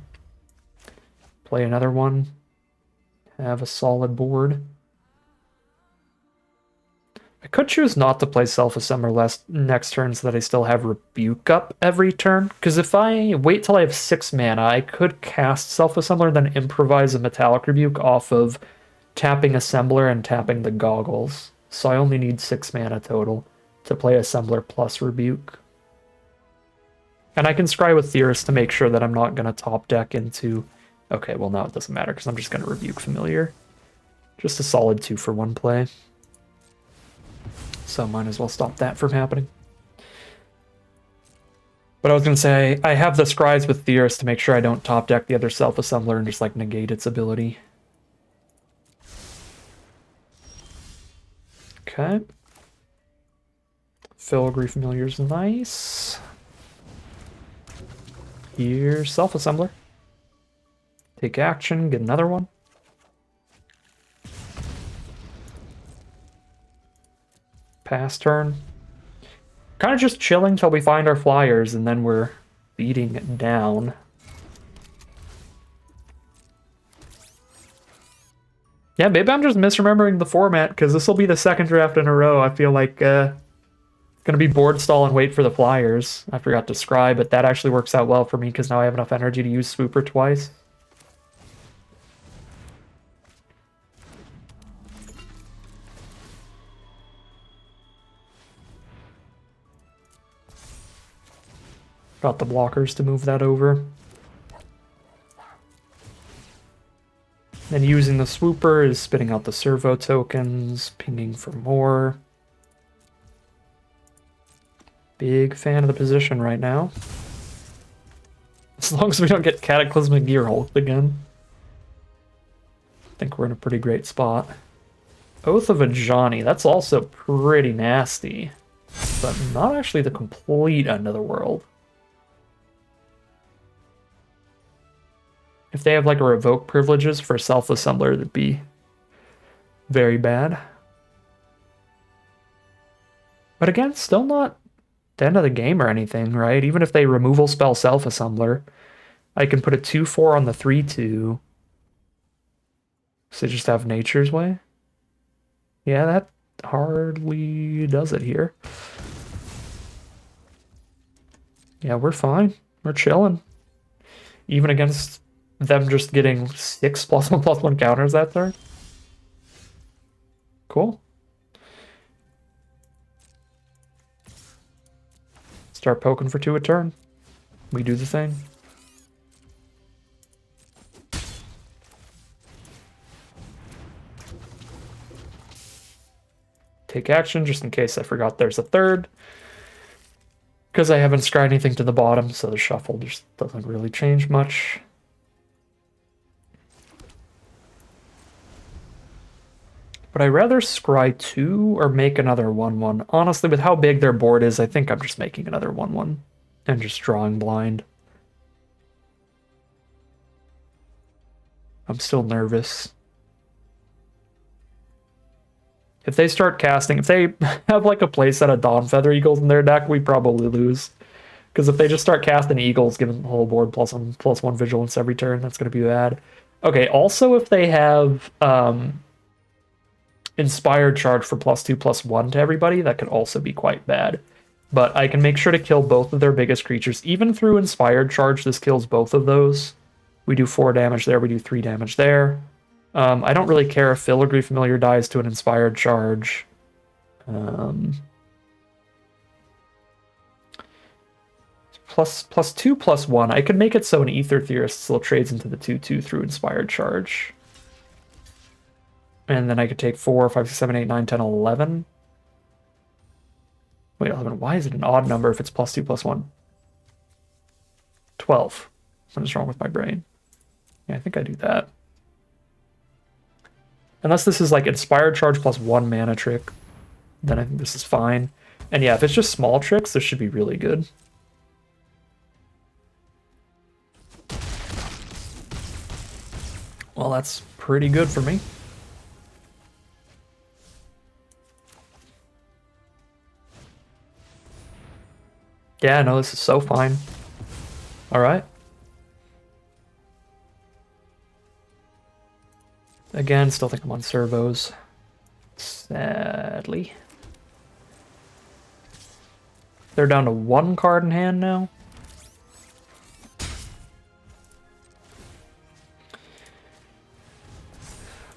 Play another one. Have a solid board. I could choose not to play Self-Assembler next turn so that I still have Rebuke up every turn. Because if I wait till I have 6 mana, I could cast Self-Assembler, then improvise a Metallic Rebuke off of tapping Assembler and tapping the goggles. So I only need 6 mana total to play Assembler plus Rebuke. And I can scry with Theorist to make sure that I'm not going to top deck into... Okay, well now it doesn't matter because I'm just going to Rebuke Familiar. Just a solid 2 for 1 play. So might as well stop that from happening. But I was going to say, I have the scries with Theorist to make sure I don't top deck the other Self-Assembler and just like negate its ability. Okay. Filigree Familiar's nice. Here's Self-Assembler. Take action, get another one. Pass turn. Kind of just chilling till we find our flyers, and then we're beating it down. Yeah, maybe I'm just misremembering the format, because this will be the second draft in a row. I feel like it's going to be board stall and wait for the flyers. I forgot to scry, but that actually works out well for me, because now I have enough energy to use Swooper twice. Got the blockers to move that over. Then using the Swooper is spitting out the servo tokens, pinging for more. Big fan of the position right now. As long as we don't get Cataclysmic Gear Hulk again. I think we're in a pretty great spot. Oath of Ajani, that's also pretty nasty. But not actually the complete end of the world. If they have like a revoke privileges for Self-Assembler, that'd be very bad. But again, still not the end of the game or anything, right? Even if they removal spell Self-Assembler, I can put a 2/4 on the 3/2. So just have Nature's Way. Yeah, that hardly does it here. Yeah, we're fine. We're chilling. Even against them just getting 6 +1/+1 counters that turn. Cool. Start poking for 2 a turn. We do the thing. Take action just in case I forgot there's a third. Because I haven't scryed anything to the bottom, so the shuffle just doesn't really change much. But I'd rather scry 2 or make another 1/1. Honestly, with how big their board is, I think I'm just making another 1/1 and just drawing blind. I'm still nervous. If they start casting, if they have like a playset of Dawn Feather Eagles in their deck, we probably lose. Because if they just start casting Eagles, giving the whole board +1/+1 vigilance every turn, that's going to be bad. Okay, also if they have Inspired Charge for +2/+1 to everybody, that could also be quite bad. But I can make sure to kill both of their biggest creatures. Even through Inspired Charge, this kills both of those. We do 4 damage there, we do 3 damage there. I don't really care if Filigree Familiar dies to an Inspired Charge. +2/+1. I could make it so an Ether Theorist still trades into the 2/2 through Inspired Charge. And then I could take 4, 5, 6, 7, 8, 9, 10, 11. Wait, 11. Why is it an odd number if it's +2/+1? 12. What is wrong with my brain? Yeah, I think I do that. Unless this is like Inspired Charge +1 mana trick, then I think this is fine. And yeah, if it's just small tricks, this should be really good. Well, that's pretty good for me. Yeah, no, this is so fine. Alright. Again, still think I'm on servos. Sadly. They're down to 1 card in hand now.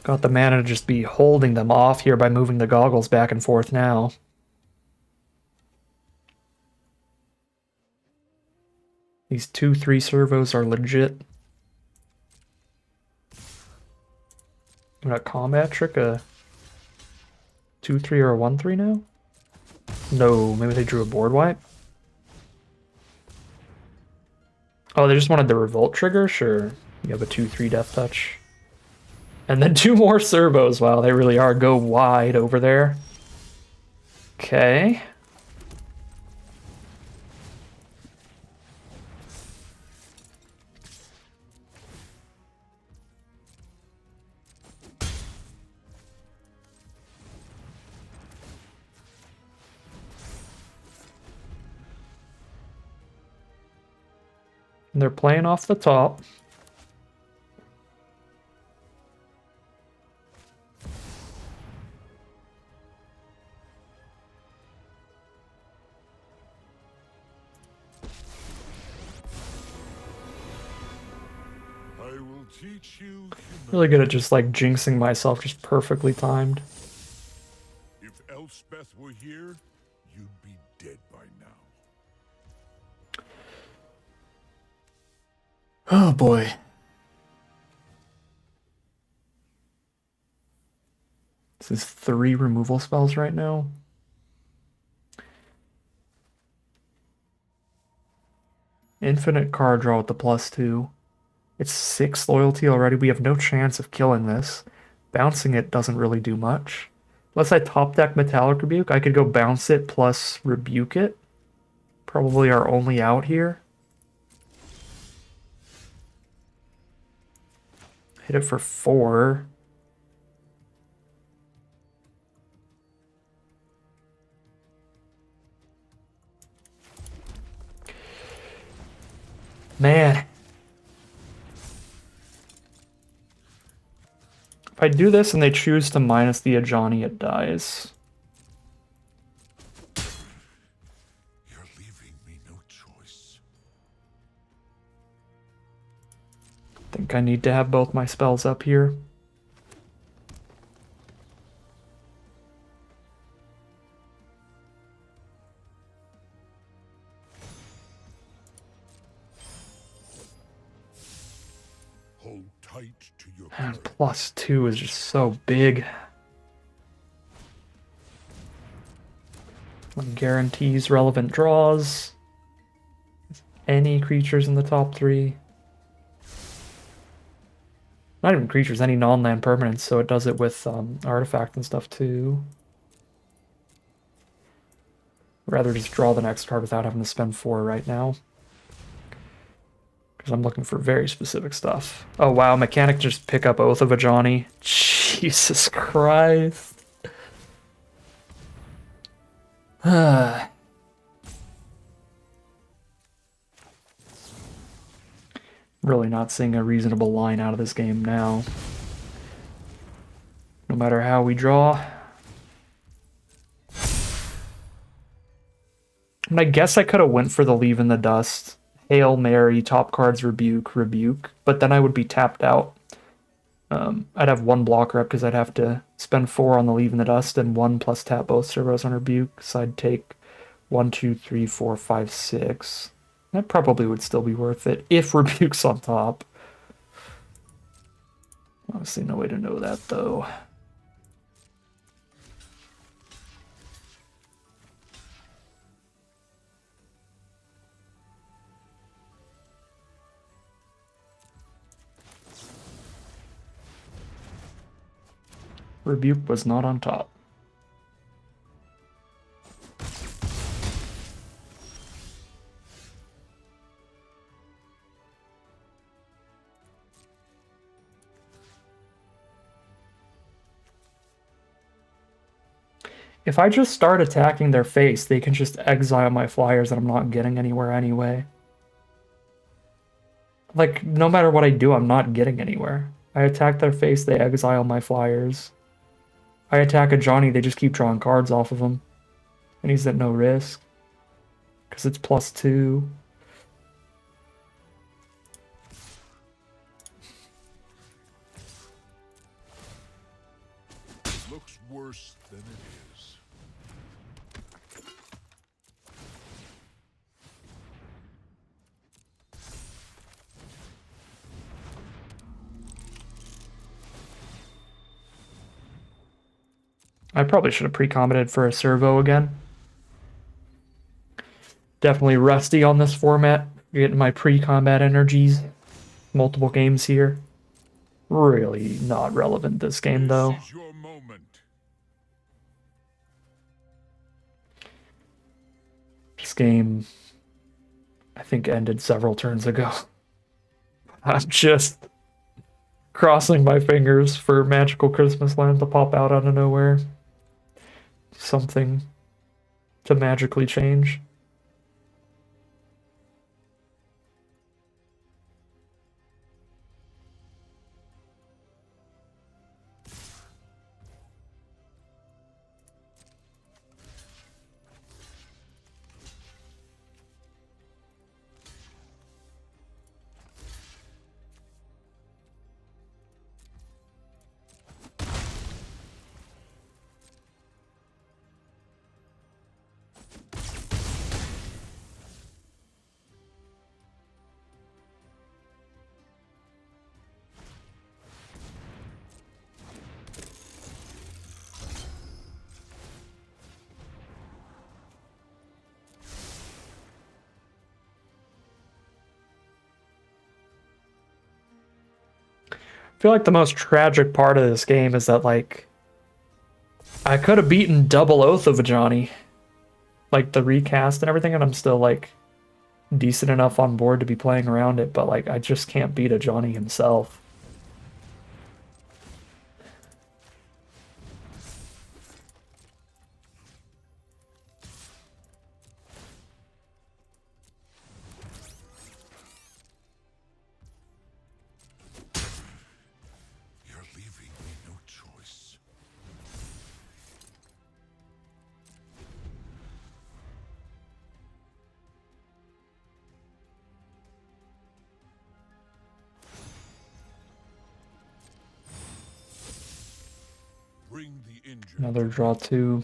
Got the mana to just be holding them off here by moving the goggles back and forth now. These 2/3 servos are legit. I'm gonna combat trick a 2/3 or a 1/3 now? No, maybe they drew a board wipe? Oh, they just wanted the revolt trigger? Sure. You have a 2/3 death touch. And then 2 more servos. Wow, they really are go wide over there. Okay. They're playing off the top. Teach you Really good at just like jinxing myself, just perfectly timed. If Elspeth were here, you'd be dead by now. Oh boy. This is 3 removal spells right now. Infinite card draw with the +2. It's 6 loyalty already. We have no chance of killing this. Bouncing it doesn't really do much. Unless I top deck Metallic Rebuke, I could go bounce it plus rebuke it. Probably our only out here. Hit it for 4. Man. If I do this and they choose to minus the Ajani, it dies. You're leaving me no choice. I think I need to have both my spells up here. Hold tight to your And +2 is just so big. One guarantees relevant draws. Any creatures in the top 3. Not even creatures, any non-land permanents, so it does it with artifact and stuff too. Rather just draw the next card without having to spend 4 right now. Because I'm looking for very specific stuff. Oh wow, mechanic just pick up Oath of Ajani. Jesus Christ. Really not seeing a reasonable line out of this game now. No matter how we draw. And I guess I could have went for the Leave in the Dust. Hail Mary, top cards, rebuke, rebuke. But then I would be tapped out. I'd have 1 blocker up because I'd have to spend 4 on the Leave in the Dust and 1 plus tap both servos on rebuke. So I'd take 1, 2, 3, 4, 5, 6. That probably would still be worth it if rebuke's on top. Obviously no way to know that though. Rebuke was not on top. If I just start attacking their face, they can just exile my flyers and I'm not getting anywhere anyway. Like, no matter what I do, I'm not getting anywhere. I attack their face, they exile my flyers. I attack a Johnny, they just keep drawing cards off of him. And he's at no risk. Because it's +2. It looks worse than it is. I probably should have pre-commented for a servo again. Definitely rusty on this format. Getting my pre-combat energies. Multiple games here. Really not relevant this game though. This is your moment. game, I think, ended several turns ago. I'm just crossing my fingers for Magical Christmas Land to pop out out of nowhere. Something to magically change. I feel like the most tragic part of this game is that, like, I could have beaten double Oath of Ajani, like the recast and everything, and I'm still, like, decent enough on board to be playing around it, but, like, I just can't beat Ajani himself. You're leaving me no choice. Bring the injured. Another draw 2.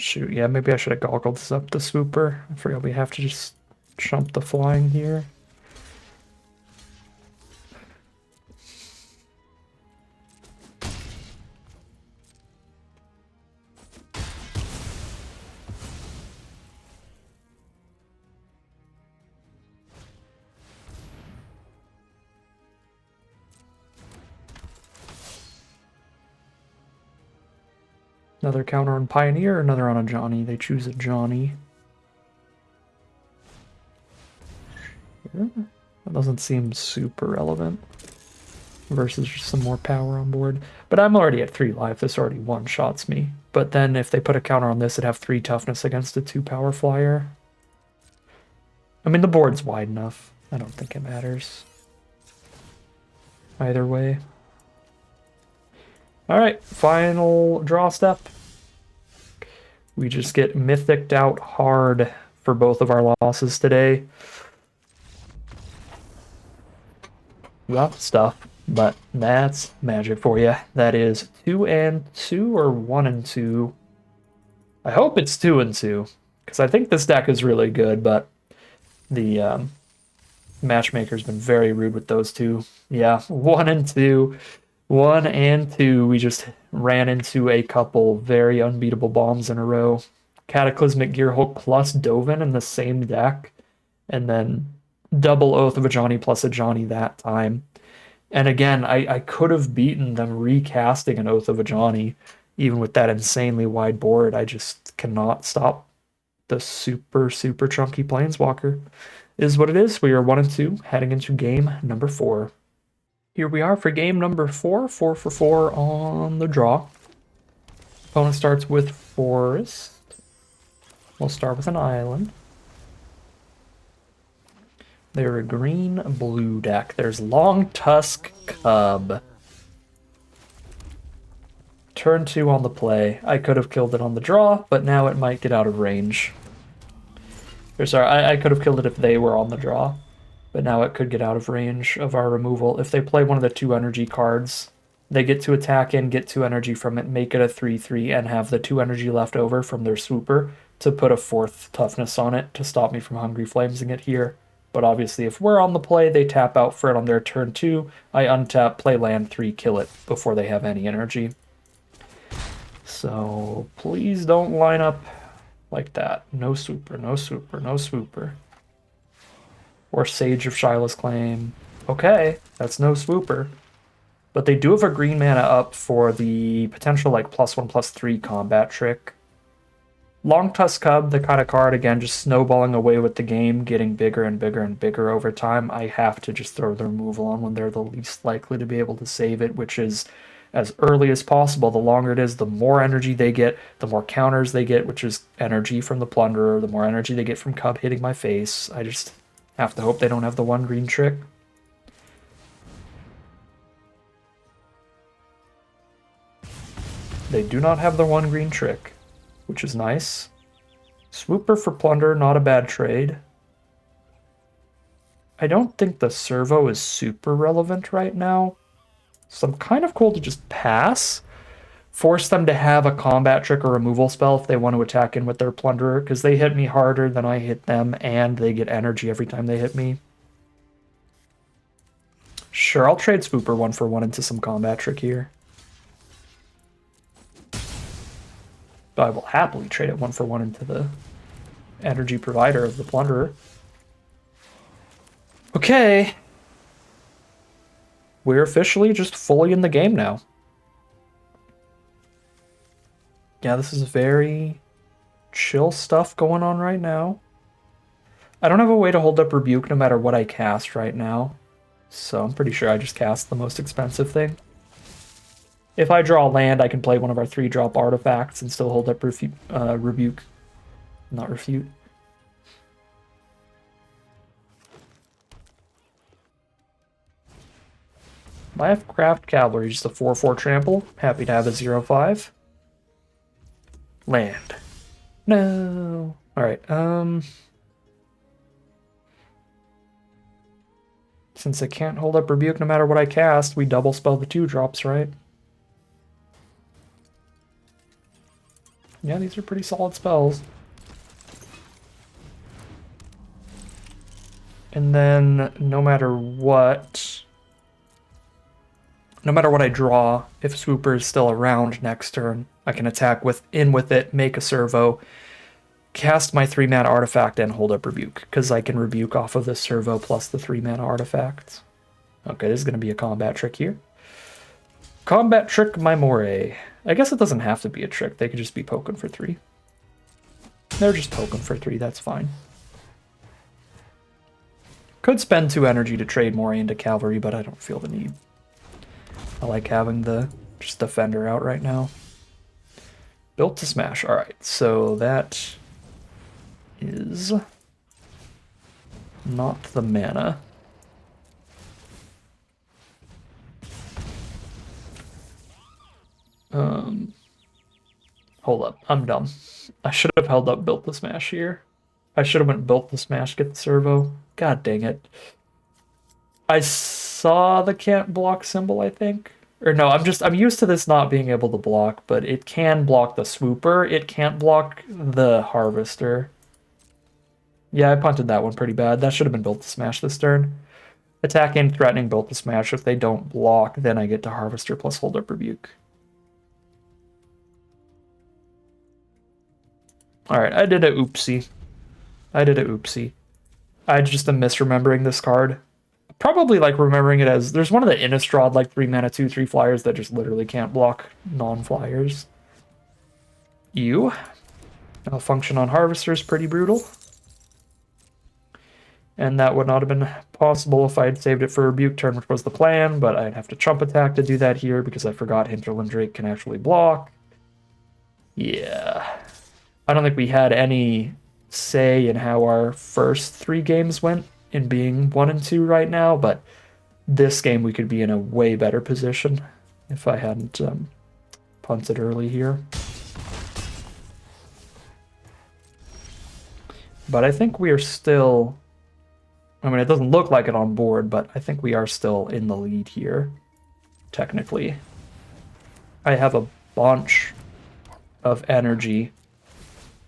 Shoot, yeah, maybe I should have goggled this up the Swooper. I forgot we have to just jump the flying here. Another counter on Pioneer, another on a Johnny. They choose a Johnny. That doesn't seem super relevant. Versus just some more power on board. But I'm already at 3 life. This already one-shots me. But then if they put a counter on this, it'd have 3 toughness against a 2 power flyer. I mean, the board's wide enough. I don't think it matters. Either way. Alright, final draw step. We just get mythic'd out hard for both of our losses today. Rough stuff, but that's magic for you. That is 2 and 2 or 1 and 2. I hope it's 2 and 2, because I think this deck is really good, but the matchmaker's been very rude with those two. Yeah, 1 and 2. 1 and 2, we just ran into a couple very unbeatable bombs in a row. Cataclysmic Gearhulk plus Dovin in the same deck, and then double Oath of Ajani plus Ajani that time. And again, I could have beaten them recasting an Oath of Ajani, even with that insanely wide board. I just cannot stop the super, super chunky Planeswalker. Is what it is. We are 1 and 2, heading into game number 4. Here we are for game number 4, 4 for 4 on the draw. Opponent starts with Forest. We'll start with an island. They're a green-blue deck. There's Long Tusk Cub. Turn 2 on the play. I could have killed it on the draw, but now it might get out of range. Or sorry, I could have killed it if they were on the draw. But now it could get out of range of our removal. If they play one of the 2 energy cards, they get to attack and get 2 energy from it, make it a 3/3, and have the 2 energy left over from their Swooper to put a 4th toughness on it to stop me from Hungry Flamesing it here. But obviously, if we're on the play, they tap out for it on their turn 2. I untap, play land 3, kill it before they have any energy. So please don't line up Like that. No swooper, no swooper, no swooper. Or Sage of Shyla's Claim. Okay, that's no swooper. But they do have a green mana up for the potential like +1/+3 combat trick. Long Tusk Cub, the kind of card, again, just snowballing away with the game, getting bigger and bigger and bigger over time. I have to just throw the removal on when they're the least likely to be able to save it, which is as early as possible. The longer it is, the more energy they get, the more counters they get, which is energy from the Plunderer, the more energy they get from Cub hitting my face. I just have to hope they don't have the one green trick. They do not have the one green trick, which is nice. Swooper for Plunder, not a bad trade. I don't think the servo is super relevant right now, so I'm kind of cool to just pass. Force them to have a combat trick or removal spell if they want to attack in with their Plunderer, because they hit me harder than I hit them, and they get energy every time they hit me. Sure, I'll trade Swooper 1/1 into some combat trick here. But I will happily trade it 1/1 into the energy provider of the Plunderer. Okay. We're officially just fully in the game now. Yeah, this is very chill stuff going on right now. I don't have a way to hold up Rebuke no matter what I cast right now, so I'm pretty sure I just cast the most expensive thing. If I draw land, I can play one of our 3-drop artifacts and still hold up Rebuke. Not Refute. I have Craft Cavalry, just a 4/4 trample. Happy to have a 0/5. Land. No. Alright, since I can't hold up Rebuke no matter what I cast, we double spell the 2-drops, right? Yeah, these are pretty solid spells. And then, no matter what I draw, if Swooper is still around next turn, I can attack with it, make a servo, cast my 3-mana artifact, and hold up Rebuke, because I can Rebuke off of the servo plus the 3-mana artifact. Okay, this is going to be a combat trick here. Combat trick Mimore. I guess it doesn't have to be a trick, they could just be poking for 3. They're just poking for 3, that's fine. Could spend 2 energy to trade Moray into Cavalry, but I don't feel the need. I like having the just Defender out right now. Built to smash. Alright, so that is not the mana. Hold up, I'm dumb. I should have held up Built to Smash here. I should have went Built to Smash, get the servo. God dang it. I saw the can't block symbol, I think. Or no, I'm used to this not being able to block, but it can block the Swooper. It can't block the Harvester. Yeah, I punted that one pretty bad. That should have been Built to Smash this turn. Attacking, threatening, Built to Smash. If they don't block, then I get to Harvester plus Hold Up Rebuke. Alright, I did a oopsie. I just am misremembering this card. Probably like remembering it as there's one of the Innistrad like 3-mana 2/3 flyers that just literally can't block non-flyers. Malfunction on Harvester is pretty brutal. And that would not have been possible if I had saved it for Rebuke turn, which was the plan, but I'd have to Chump Attack to do that here because I forgot Hinterland Drake can actually block. Yeah. I don't think we had any say in how our first 3 games went in being 1 and 2 right now, but this game we could be in a way better position if I hadn't punted early here. But I think we are still, I mean, it doesn't look like it on board, but I think we are still in the lead here, technically. I have a bunch of energy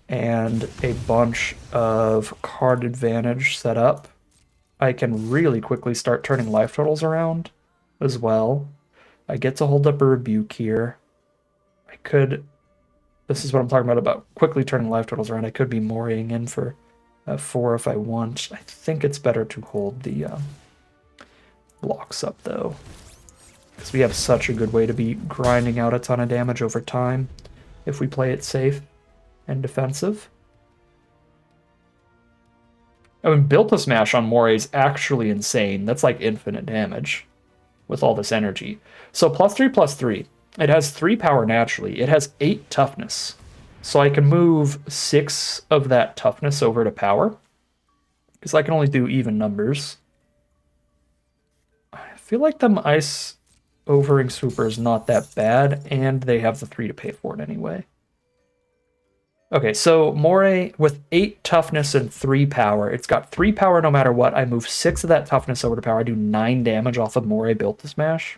and a bunch of card advantage set up. I can really quickly start turning life totals around as well. I get to hold up a Rebuke here. I could This is what I'm talking about quickly turning life totals around. I could be Moraying in for 4 if I want. I think it's better to hold the blocks up, though. Because we have such a good way to be grinding out a ton of damage over time if we play it safe and defensive. I mean, Built to Smash on Moray is actually insane. That's like infinite damage with all this energy. So +3/+3. It has 3 power naturally. It has 8 toughness. So I can move 6 of that toughness over to power. Because I can only do even numbers. I feel like them ice overing swooper is not that bad, and they have the 3 to pay for it anyway. Okay, so Moray with 8 toughness and 3 power. It's got 3 power no matter what. I move 6 of that toughness over to power. I do 9 damage off of Moray Built to Smash.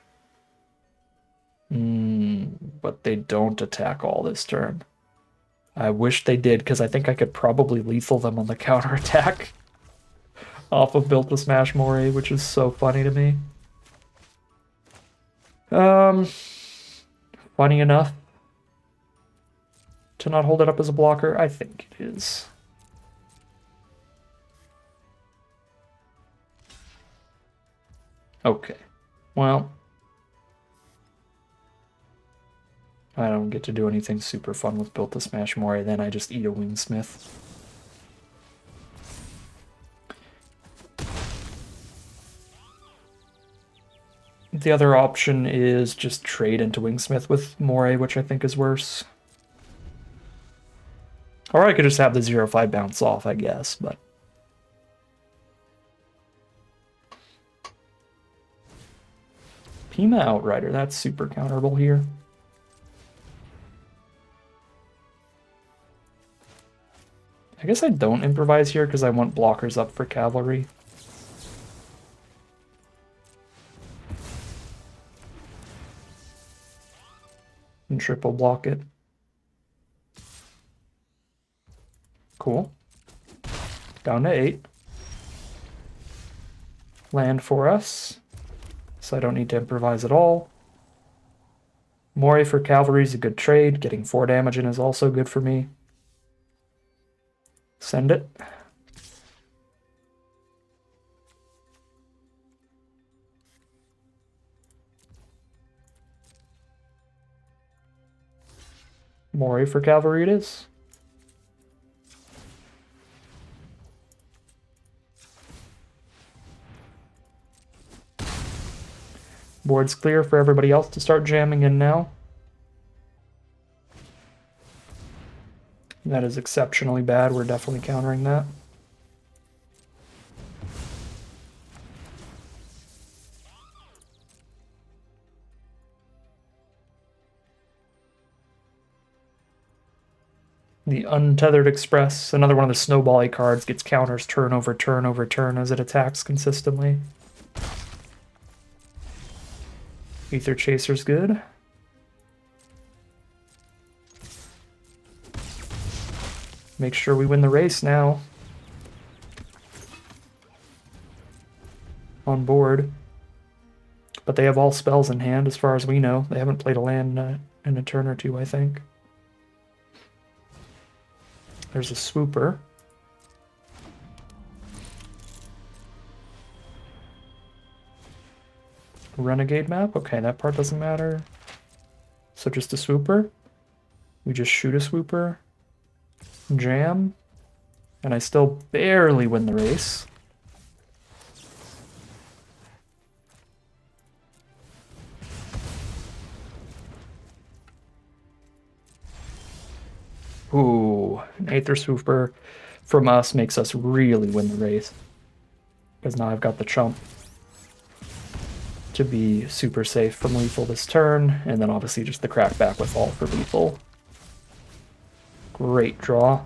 But they don't attack all this turn. I wish they did, because I think I could probably lethal them on the counterattack off of Built to Smash Moray, which is so funny to me. Funny enough to not hold it up as a blocker? I think it is. Okay. Well, I don't get to do anything super fun with Built to Smash Moray, then I just eat a Wingsmith. The other option is just trade into Wingsmith with Moray, which I think is worse. Or I could just have the 0/5 bounce off, I guess, but... Pima Outrider, that's super counterable here. I guess I don't improvise here because I want blockers up for cavalry. And triple block it. Cool. Down to 8. Land for us. So I don't need to improvise at all. Moray for cavalry is a good trade. Getting 4 damage in is also good for me. Send it. Moray for cavalry it is. Board's clear for everybody else to start jamming in now. That is exceptionally bad. We're definitely countering that. The Untethered Express, another one of the snowbally cards, gets counters turn over turn over turn as it attacks consistently. Ether Chaser's good. Make sure we win the race now. On board. But they have all spells in hand as far as we know. They haven't played a land in a turn or two, I think. There's a Swooper. Renegade map? Okay, that part doesn't matter. So just a Swooper. We just shoot a Swooper. Jam. And I still barely win the race. Ooh, an Aether Swooper from us makes us really win the race. Because now I've got the chump to be super safe from lethal this turn, and then obviously just the crackback with all for lethal. Great draw.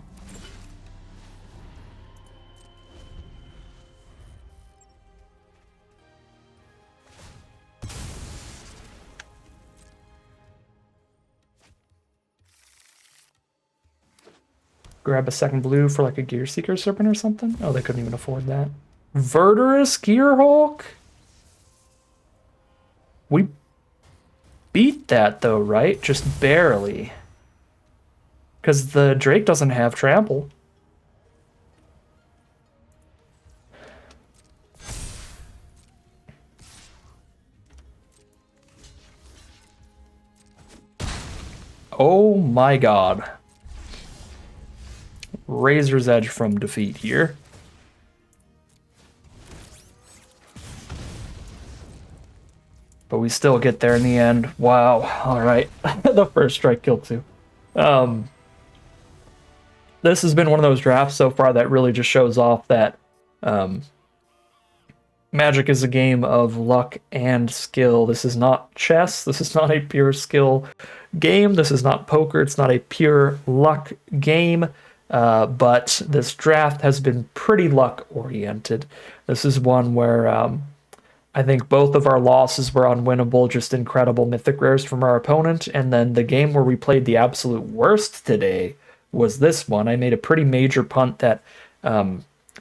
Grab a second blue for like a Gear Seeker Serpent or something? Oh, they couldn't even afford that. Verdurous Gearhulk? We beat that though, right? Just barely. because the Drake doesn't have trample. Oh my god. Razor's Edge from defeat here. But we still get there in the end. Wow. Alright. The first strike kill too. This has been one of those drafts so far that really just shows off that Magic is a game of luck and skill. This is not chess. This is not a pure skill game. This is not poker. It's not a pure luck game. But this draft has been pretty luck oriented. This is one where I think both of our losses were unwinnable, just incredible mythic rares from our opponent. And then the game where we played the absolute worst today was this one. I made a pretty major punt that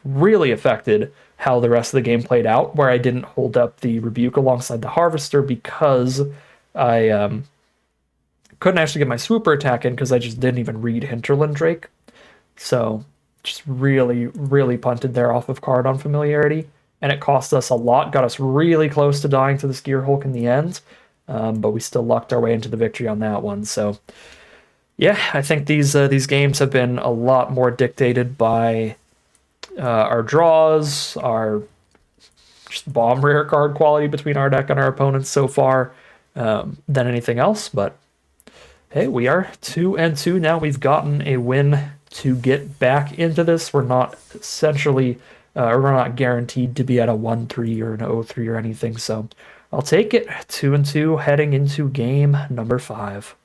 really affected how the rest of the game played out, where I didn't hold up the Rebuke alongside the Harvester because I couldn't actually get my Swooper attack in because I just didn't even read Hinterland Drake. So just really, really punted there off of card on Familiarity. And it cost us a lot, got us really close to dying to the Skier Hulk in the end. But we still lucked our way into the victory on that one. So yeah, I think these games have been a lot more dictated by our draws, our just bomb rare card quality between our deck and our opponents so far than anything else. But hey, we are 2-2 now. We've gotten a win to get back into this. We're not essentially, we're not guaranteed to be at a 1-3 or an 0-3 or anything. So I'll take it. 2-2 heading into game number 5.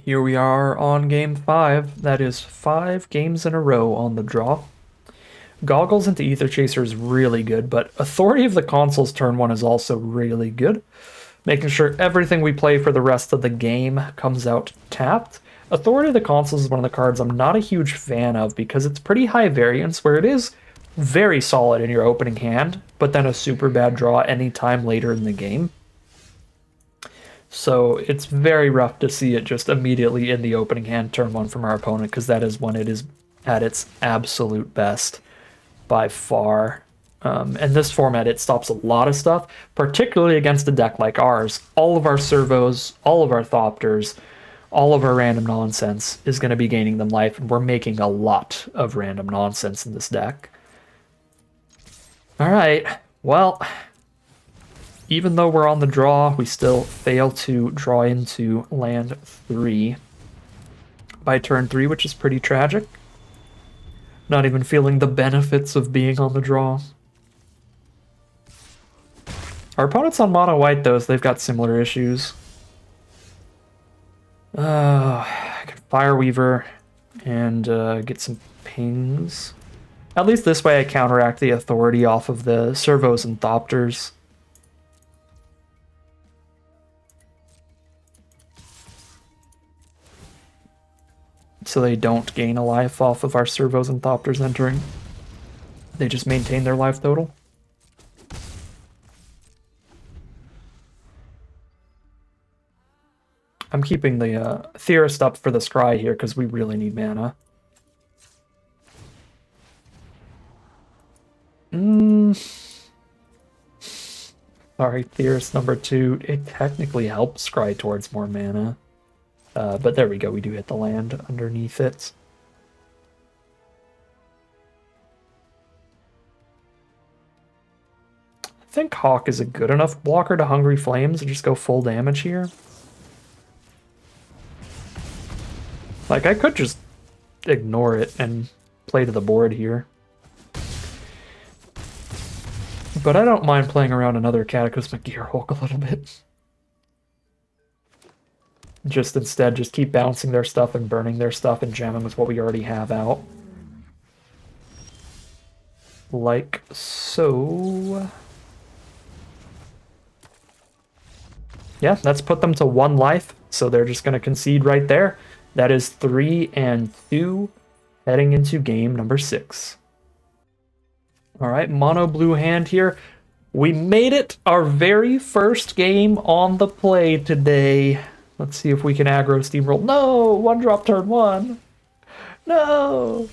Here we are on game 5. That is 5 games in a row on the draw. Goggles into Ether Chaser is really good, but Authority of the Console's turn 1 is also really good. Making sure everything we play for the rest of the game comes out tapped. Authority of the Consoles is one of the cards I'm not a huge fan of because it's pretty high variance, where it is very solid in your opening hand, but then a super bad draw anytime later in the game. So it's very rough to see it just immediately in the opening hand turn 1 from our opponent, because that is when it is at its absolute best by far. In this format, it stops a lot of stuff, particularly against a deck like ours. All of our servos, all of our Thopters, all of our random nonsense is going to be gaining them life, and we're making a lot of random nonsense in this deck. All right, well, even though we're on the draw, we still fail to draw into land 3 by turn 3, which is pretty tragic. Not even feeling the benefits of being on the draw. Our opponents on mono white, though, so they've got similar issues. I can Fireweaver and get some pings. At least this way I counteract the authority off of the servos and Thopters. So they don't gain a life off of our servos and Thopters entering. They just maintain their life total. I'm keeping the Theorist up for the Scry here because we really need mana. Sorry, Theorist number 2. It technically helps Scry towards more mana. But there we go, we do hit the land underneath it. I think Hawk is a good enough blocker to Hungry Flames and just go full damage here. Like, I could just ignore it and play to the board here. But I don't mind playing around another Cataclysmic Gear Hulk a little bit. Just instead, just keep bouncing their stuff and burning their stuff and jamming with what we already have out. Like so. Yeah, that's put them to 1 life, so they're just going to concede right there. That is 3-2, heading into game number 6. All right, mono blue hand here. We made it, our very first game on the play today. Let's see if we can aggro steamroll. No! One drop turn one! No!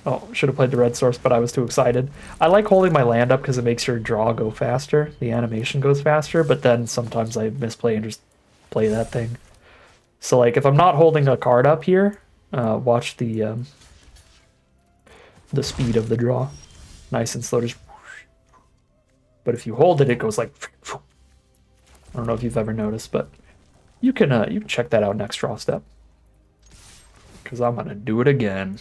Oh, should have played the red source, but I was too excited. I like holding my land up because it makes your draw go faster. The animation goes faster, but then sometimes I misplay and just play that thing. So, like, if I'm not holding a card up here, watch the speed of the draw. Nice and slow, just... But if you hold it, it goes like... I don't know if you've ever noticed, but you can check that out next draw step. Because I'm going to do it again.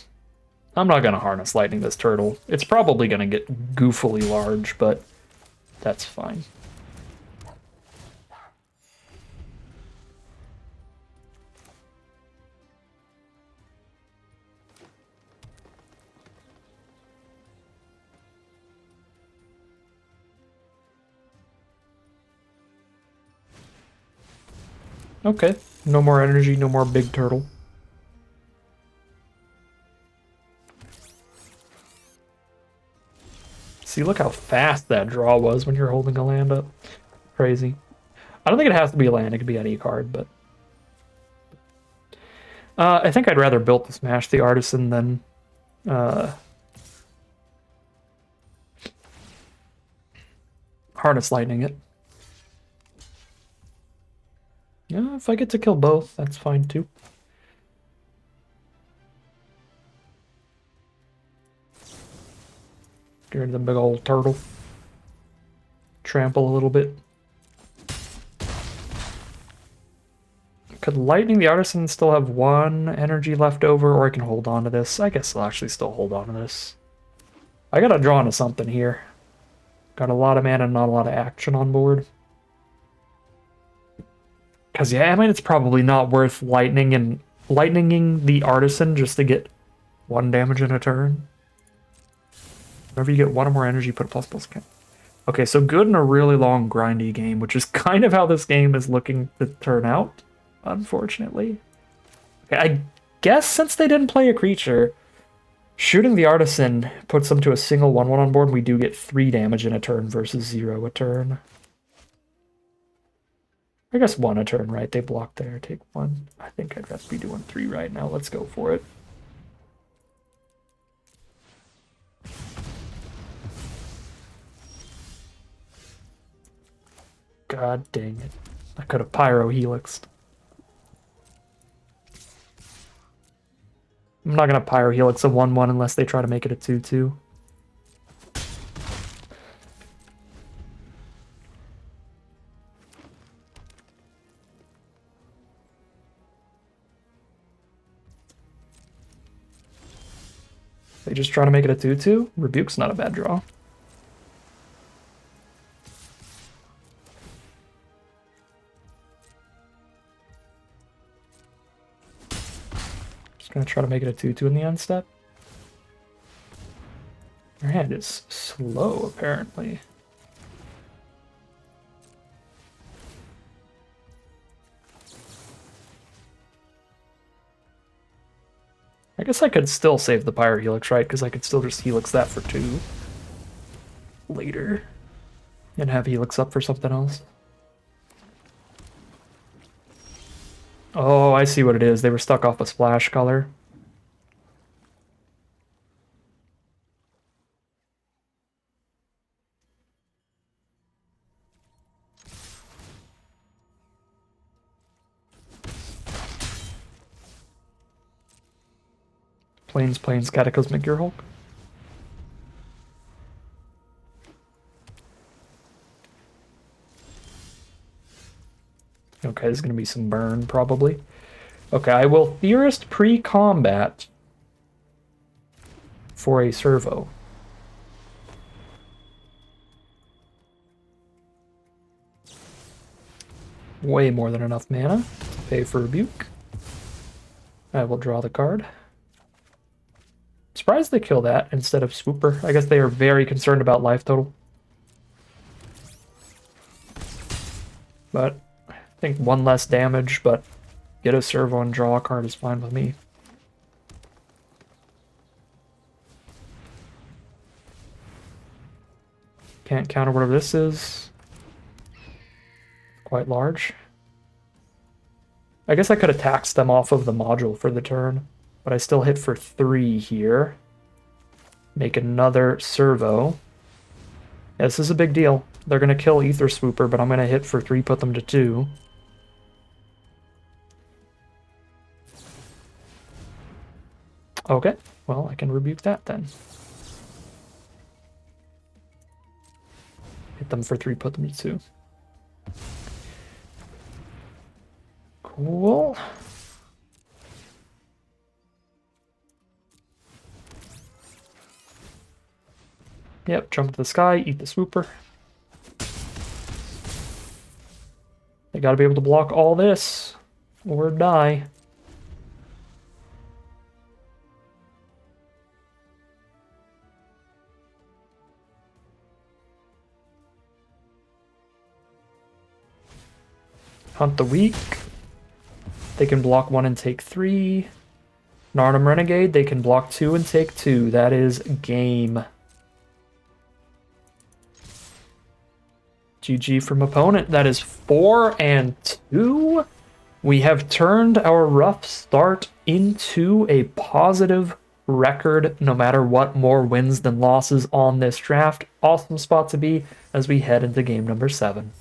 I'm not going to harness lightning this turtle. It's probably going to get goofily large, but that's fine. Okay, no more energy, no more big turtle. See, look how fast that draw was when you're holding a land up. Crazy. I don't think it has to be a land, it could be any card, but... I think I'd rather build to smash the artisan than... harness lightning it. Yeah, if I get to kill both, that's fine too. Get rid of the big old turtle. Trample a little bit. Could lightning the artisan still have one energy left over, or I can hold on to this? I guess I'll actually still hold on to this. I gotta draw into something here. Got a lot of mana and not a lot of action on board. Because, yeah, I mean, it's probably not worth lightninging the artisan just to get 1 damage in a turn. Whenever you get 1 or more energy, put a plus count. Okay, so good in a really long, grindy game, which is kind of how this game is looking to turn out, unfortunately. Okay, I guess since they didn't play a creature, shooting the artisan puts them to a single 1/1 on board. We do get 3 damage in a turn versus 0 a turn. I guess 1 a turn, right? They block there. Take 1. I think I'd rather be doing 3 right now. Let's go for it. God dang it. I could have Pyro Helixed. I'm not going to Pyro Helix a 1/1 unless they try to make it a 2/2. They just try to make it a 2/2? Rebuke's not a bad draw. Just gonna try to make it a 2/2 in the end step. Your hand is slow, apparently. I guess I could still save the Pyro Helix, right? Because I could still just Helix that for 2 later. And have Helix up for something else. Oh, I see what it is. They were stuck off a splash color. Plains, Cataclysmic Gearhulk. Okay, there's going to be some burn, probably. Okay, I will Theorist pre-combat for a servo. Way more than enough mana to pay for Rebuke. I will draw the card. Surprised they kill that instead of Swooper. I guess they are very concerned about life total. But I think 1 less damage, but get a servo and draw a card is fine with me. Can't counter whatever this is. Quite large. I guess I could have taxed them off of the module for the turn, but I still hit for 3 here. Make another servo. Yeah, this is a big deal. They're going to kill Ether Swooper, but I'm going to hit for 3, put them to 2. Okay, well, I can rebuke that then. Hit them for 3, put them to 2. Cool. Yep, jump to the sky, eat the swooper. They gotta be able to block all this, or die. Hunt the weak. They can block 1 and take 3. Narnum Renegade, they can block 2 and take 2. That is game. GG from opponent. That is 4 and 2. We have turned our rough start into a positive record, no matter what, more wins than losses on this draft. Awesome spot to be as we head into game number 7.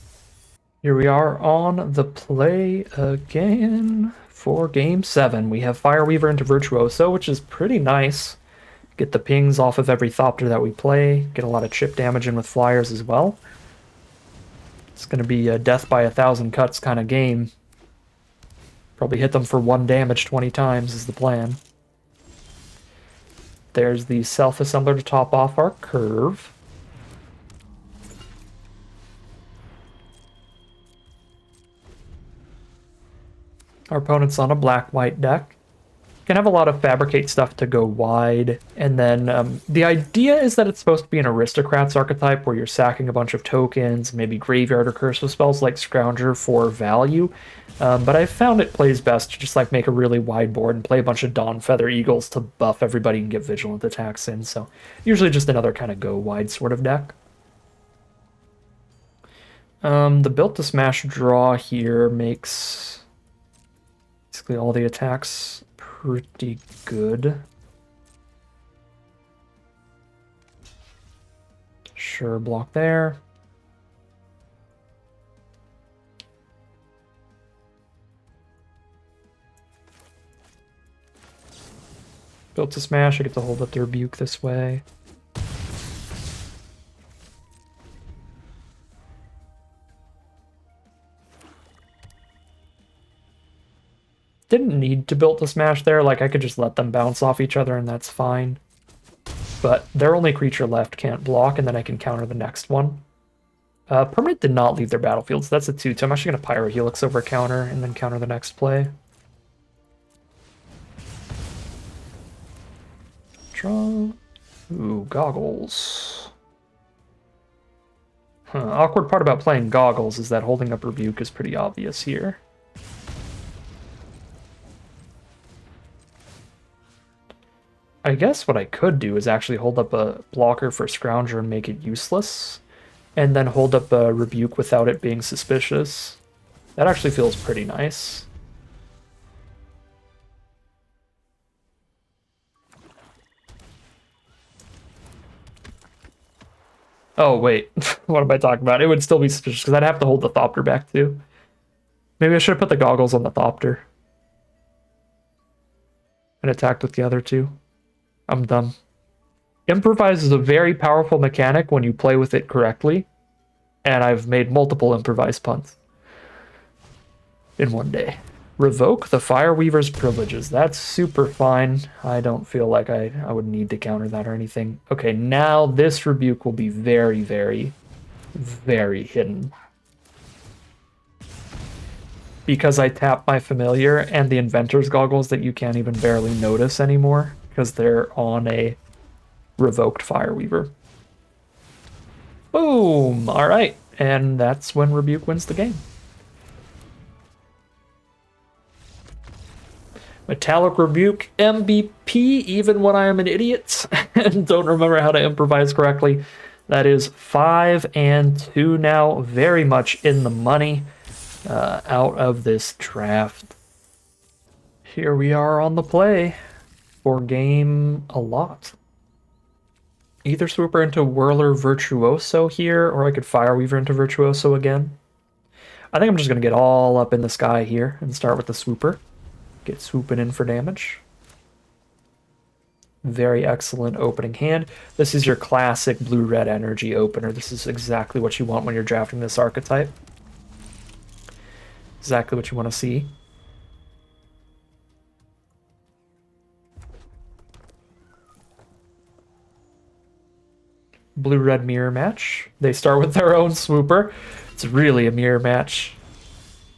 Here we are on the play again for game 7. We have Fireweaver into Virtuoso, which is pretty nice. Get the pings off of every Thopter that we play. Get a lot of chip damage in with flyers as well. It's going to be a death by 1,000 cuts kind of game. Probably hit them for 1 damage 20 times is the plan. There's the self-assembler to top off our curve. Our opponent's on a black-white deck. Can have a lot of fabricate stuff to go wide, and then the idea is that it's supposed to be an aristocrats archetype where you're sacking a bunch of tokens, maybe graveyard or curse with spells like Scrounger for value, but I found it plays best to just like make a really wide board and play a bunch of Dawn Feather Eagles to buff everybody and get vigilant attacks in, so usually just another kind of go wide sort of deck. The Built to Smash draw here makes basically all the attacks pretty good. Sure, block there. Built to Smash, I get to hold up the Rebuke this way. Didn't need to Built to Smash there, like I could just let them bounce off each other and that's fine. But their only creature left can't block, and then I can counter the next one. Permanent did not leave their battlefield, so that's a 2-2. I'm actually going to Pyro Helix over counter and then counter the next play. Draw. Ooh, Goggles. Awkward part about playing Goggles is that holding up Rebuke is pretty obvious here. I guess what I could do is actually hold up a blocker for Scrounger and make it useless, and then hold up a Rebuke without it being suspicious. That actually feels pretty nice. Oh, wait. What am I talking about? It would still be suspicious, because I'd have to hold the Thopter back, too. Maybe I should have put the Goggles on the Thopter. And attacked with the other 2. I'm done. Improvise is a very powerful mechanic when you play with it correctly, and I've made multiple improvise punts in one day. Revoke the Fireweaver's privileges. That's super fine. I don't feel like I would need to counter that or anything. Okay, now this Rebuke will be very, very, very hidden. Because I tap my Familiar and the Inventor's Goggles that you can't even barely notice anymore, because they're on a revoked Fireweaver. Boom! Alright, and that's when Rebuke wins the game. Metallic Rebuke, MVP, even when I am an idiot and don't remember how to improvise correctly. That is 5 and 2 now, very much in the money out of this draft. Here we are on the play for game a lot. Either Swooper into Whirler Virtuoso here, or I could Fireweaver into Virtuoso again. I think I'm just going to get all up in the sky here and start with the Swooper. Get swooping in for damage. Very excellent opening hand. This is your classic blue-red energy opener. This is exactly what you want when you're drafting this archetype. Exactly what you want to see. Blue-red mirror match. They start with their own Swooper. It's really a mirror match.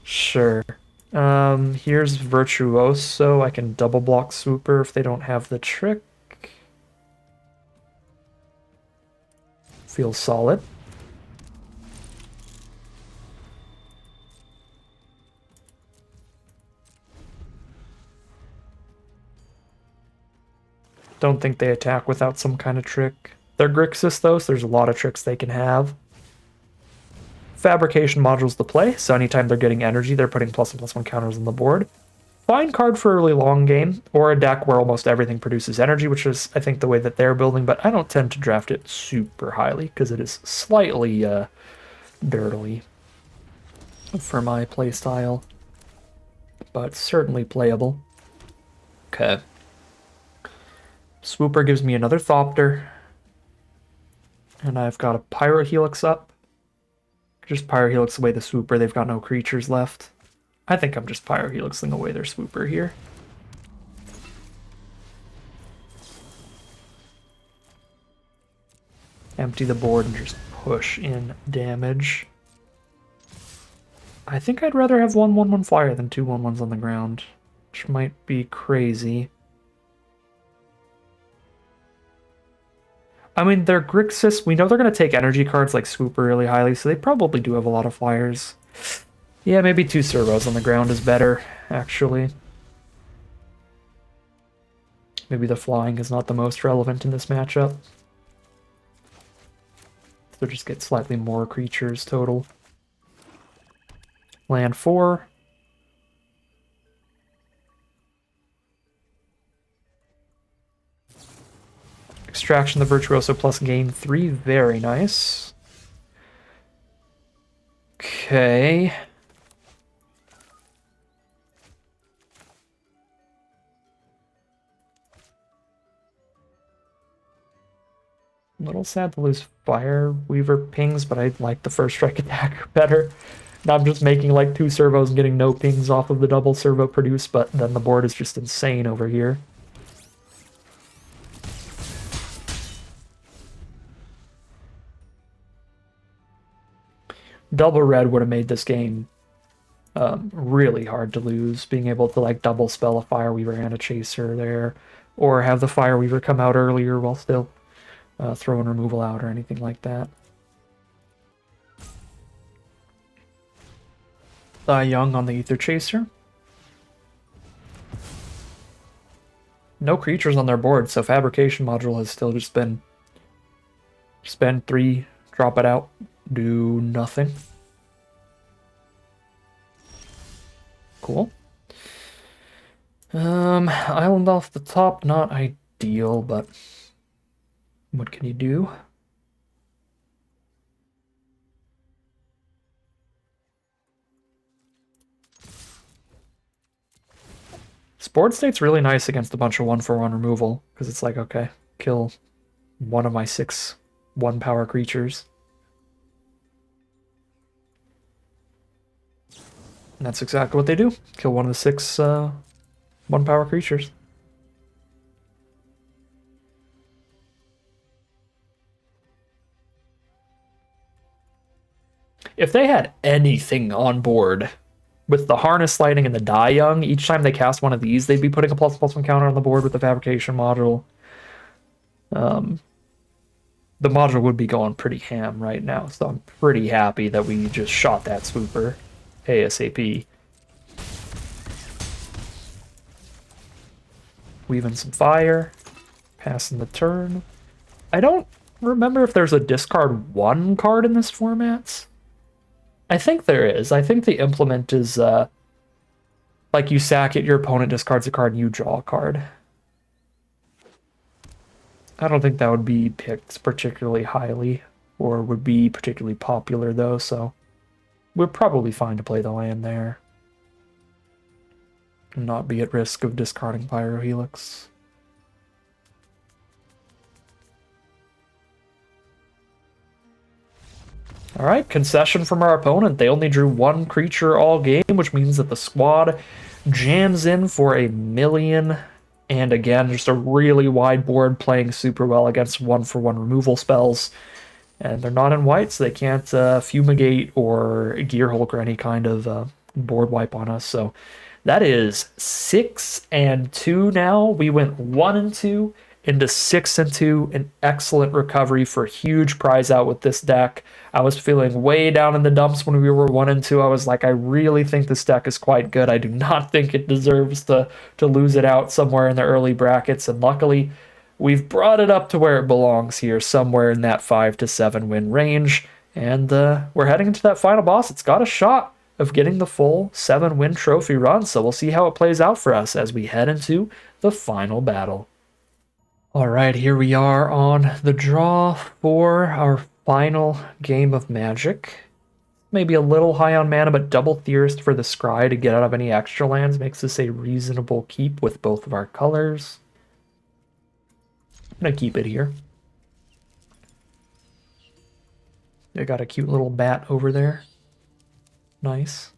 Sure. Here's Virtuoso. I can double block Swooper if they don't have the trick. Feels solid. Don't think they attack without some kind of trick. They're Grixis though, so there's a lot of tricks they can have. Fabrication module's the play, so anytime they're getting energy, they're putting +1/+1 counters on the board. Fine card for early long game, or a deck where almost everything produces energy, which is, I think, the way that they're building, but I don't tend to draft it super highly, because it is slightly dirtily for my playstyle, but certainly playable. Okay. Swooper gives me another Thopter, and I've got a Pyrohelix up. Just Pyrohelix away the Swooper, they've got no creatures left. I think I'm just Pyrohelixing away their Swooper here. Empty the board and just push in damage. I think I'd rather have 1/1/1 flyer than 2 1/1s on the ground, which might be crazy. I mean, they're Grixis. We know they're going to take energy cards like Swooper really highly, so they probably do have a lot of flyers. Yeah, maybe 2 servos on the ground is better, actually. Maybe the flying is not the most relevant in this matchup. So just get slightly more creatures total. Land 4. Extraction the Virtuoso plus gain 3. Very nice. Okay. A little sad to lose Fireweaver pings, but I like the first strike attack better. Now I'm just making like 2 servos and getting no pings off of the double servo produce, but then the board is just insane over here. Double red would have made this game really hard to lose, being able to like double spell a Fireweaver and a Chaser there, or have the Fireweaver come out earlier while still throwing removal out or anything like that. Young on the Ether Chaser. No creatures on their board, so Fabrication Module has still just been spend 3, drop it out, do nothing. Cool. Island off the top, not ideal, but what can you do? Board state's really nice against a bunch of 1/1 removal, because it's like, okay, kill one of my 6 1-power creatures. And that's exactly what they do. Kill one of the 6 1-power creatures. If they had anything on board with the Harness Lightning and the Die Young, each time they cast one of these, they'd be putting a ++1 counter on the board with the Fabrication module. The module would be going pretty ham right now, so I'm pretty happy that we just shot that Swooper ASAP. Weaving some fire, passing the turn. I don't remember if there's a discard 1 card in this format. I think there is. I think the implement is Like you sack it, your opponent discards a card, and you draw a card. I don't think that would be picked particularly highly, or would be particularly popular though, so we're probably fine to play the land there. And not be at risk of discarding Pyrohelix. Alright, concession from our opponent. They only drew one creature all game, which means that the squad jams in for 1,000,000. And again, just a really wide board playing super well against 1-for-1 removal spells. And they're not in white, so they can't Fumigate or Gear Hulk or any kind of board wipe on us. So that is 6-2 now. We went 1-2 into 6-2. An excellent recovery for a huge prize out with this deck. I was feeling way down in the dumps when we were 1-2. I was like, I really think this deck is quite good. I do not think it deserves to lose it out somewhere in the early brackets. And luckily, we've brought it up to where it belongs here, somewhere in that 5 to 7 win range. And we're heading into that final boss. It's got a shot of getting the full 7-win trophy run. So we'll see how it plays out for us as we head into the final battle. All right, here we are on the draw for our final game of Magic. Maybe a little high on mana, but double Theorist for the Scry to get out of any extra lands makes this a reasonable keep with both of our colors. I'm gonna keep it here. They got a cute little bat over there. Nice.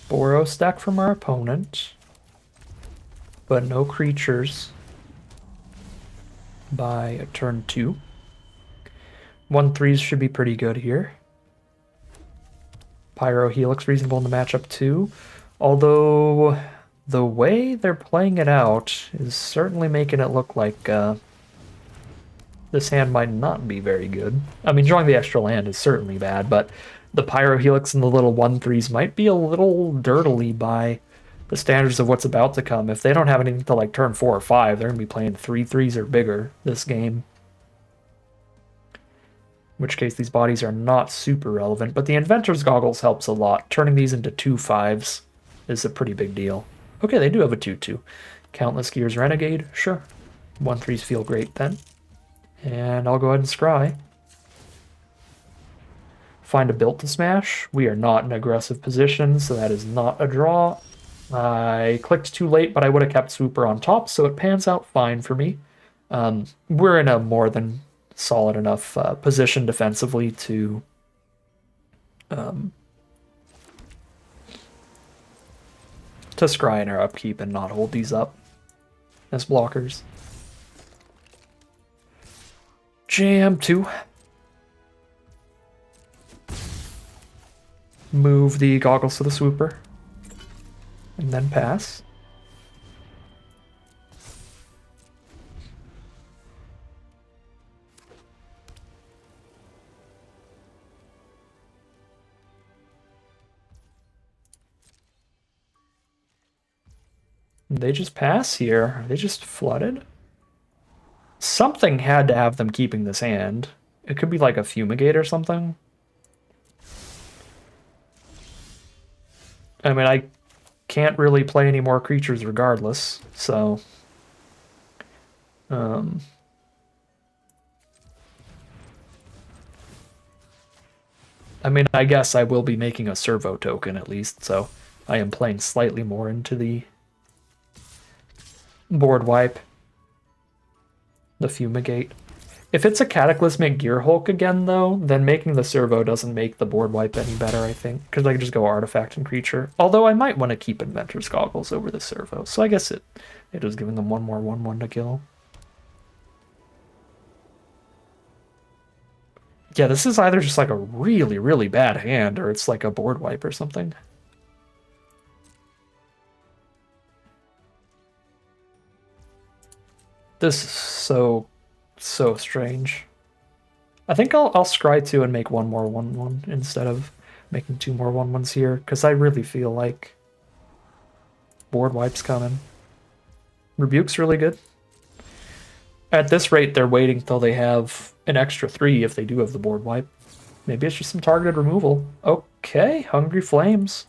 Boros stack from our opponent, but no creatures by turn 2. 1/3s should be pretty good here. Pyrohelix reasonable in the matchup too, although the way they're playing it out is certainly making it look like this hand might not be very good. I mean, drawing the extra land is certainly bad, but the Pyrohelix and the little 1/3s might be a little dirtily by the standards of what's about to come. If they don't have anything to like turn 4 or 5, they're going to be playing 3/3s or bigger this game. In which case these bodies are not super relevant, but the Inventor's Goggles helps a lot. Turning these into 2/5s is a pretty big deal. Okay, they do have a 2/2. Countless Gears Renegade, sure. 1/3s feel great then. And I'll go ahead and scry. Find a Built to Smash. We are not in aggressive position, so that is not a draw. I clicked too late, but I would have kept Swooper on top, so it pans out fine for me. We're in a more than solid enough position defensively to scry in our upkeep and not hold these up as blockers. Jam 2. Move the Goggles to the Swooper. And then pass. They just pass here. They just flooded. Something had to have them keeping this hand. It could be like a Fumigate or something. I mean, I can't really play any more creatures regardless, so... I mean, I guess I will be making a servo token at least, so I am playing slightly more into the board wipe. The Fumigate. If it's a Cataclysmic Gear Hulk again, though, then making the servo doesn't make the board wipe any better, I think, because I can just go Artifact and Creature. Although I might want to keep Inventor's Goggles over the servo, so I guess it is giving them one more 1/1 to kill. Yeah, this is either just like a really, really bad hand, or it's like a board wipe or something. This is so strange. I think I'll scry 2 and make one more 1/1 instead of making 2 more 1/1s here, because I really feel like board wipe's coming. Rebuke's really good. At this rate, they're waiting till they have an extra 3 if they do have the board wipe. Maybe it's just some targeted removal. Okay, Hungry Flames.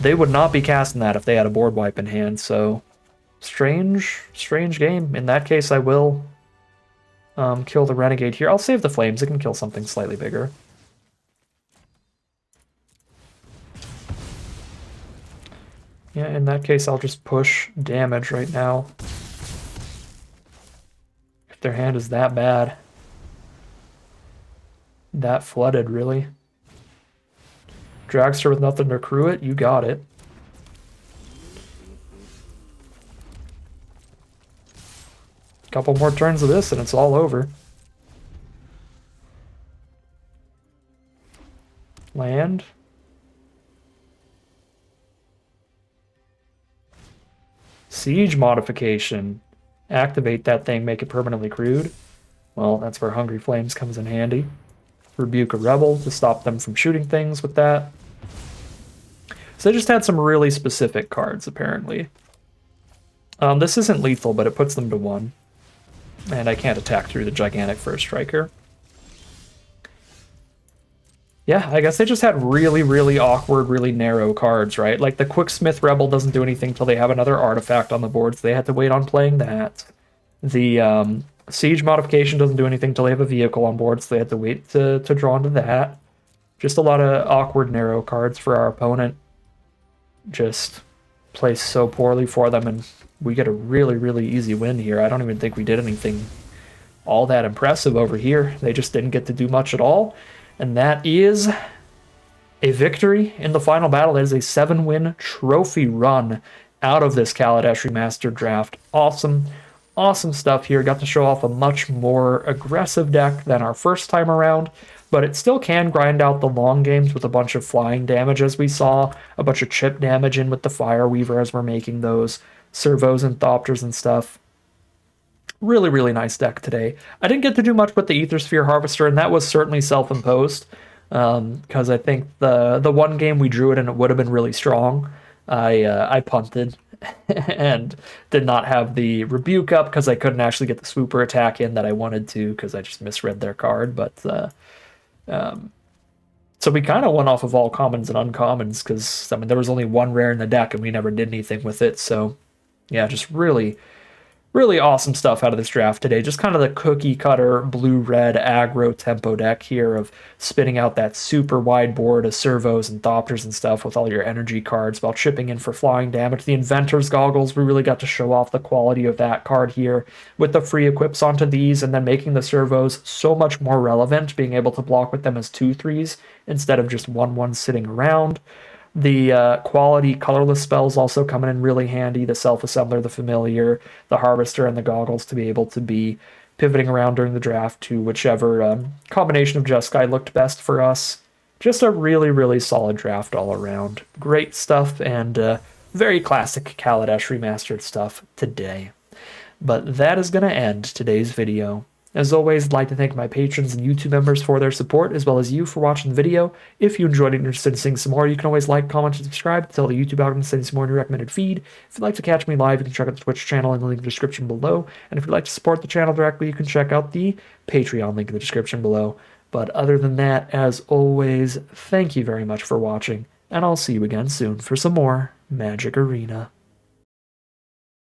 They would not be casting that if they had a board wipe in hand, so strange game. In that case, I will kill the Renegade here. I'll save the Flames. It can kill something slightly bigger. Yeah, in that case, I'll just push damage right now. If their hand is that bad. That flooded, really. Dragster with nothing to crew it, you got it. Couple more turns of this and it's all over. Land. Siege modification. Activate that thing, make it permanently crewed. Well, that's where Hungry Flames comes in handy. Rebuke a Rebel to stop them from shooting things with that. So they just had some really specific cards, apparently. This isn't lethal, but it puts them to 1. And I can't attack through the Gigantic First Striker. Yeah, I guess they just had really awkward, really narrow cards, right? Like the Quicksmith Rebel doesn't do anything till they have another artifact on the board, so they had to wait on playing that. The Siege modification doesn't do anything till they have a vehicle on board, so they had to wait to draw into that. Just a lot of awkward, narrow cards for our opponent. Just plays so poorly for them, and we get a really easy win here. I don't even think we did anything all that impressive over here. They just didn't get to do much at all. And that is a victory in the final battle. That is a 7-win trophy run out of this Kaladesh Remastered draft. Awesome stuff here. Got to show off a much more aggressive deck than our first time around, but it still can grind out the long games with a bunch of flying damage, as we saw, a bunch of chip damage in with the Fire Weaver as we're making those servos and Thopters and stuff. Really nice deck today. I didn't get to do much with the Aethersphere Harvester, and that was certainly self-imposed, because I think the one game we drew it and it would have been really strong. I punted and did not have the Rebuke up because I couldn't actually get the Swooper attack in that I wanted to because I just misread their card. But so we kind of went off of all commons and uncommons because, I mean, there was only one rare in the deck and we never did anything with it. So yeah, just really awesome stuff out of this draft today. Just kind of the cookie cutter blue-red aggro tempo deck here of spinning out that super wide board of servos and Thopters and stuff with all your energy cards while chipping in for flying damage. The Inventor's Goggles, we really got to show off the quality of that card here with the free equips onto these and then making the servos so much more relevant, being able to block with them as 2/3s instead of just 1/1 sitting around. The quality colorless spells also coming in really handy. The Self-Assembler, the Familiar, the Harvester, and the Goggles to be able to be pivoting around during the draft to whichever combination of Jeskai looked best for us. Just a really solid draft all around. Great stuff and very classic Kaladesh Remastered stuff today. But that is going to end today's video. As always, I'd like to thank my patrons and YouTube members for their support, as well as you for watching the video. If you enjoyed it and you're interested in seeing some more, you can always like, comment, and subscribe to tell the YouTube algorithm to send you some more in your recommended feed. If you'd like to catch me live, you can check out the Twitch channel in the link in the description below. And if you'd like to support the channel directly, you can check out the Patreon link in the description below. But other than that, as always, thank you very much for watching, and I'll see you again soon for some more Magic Arena.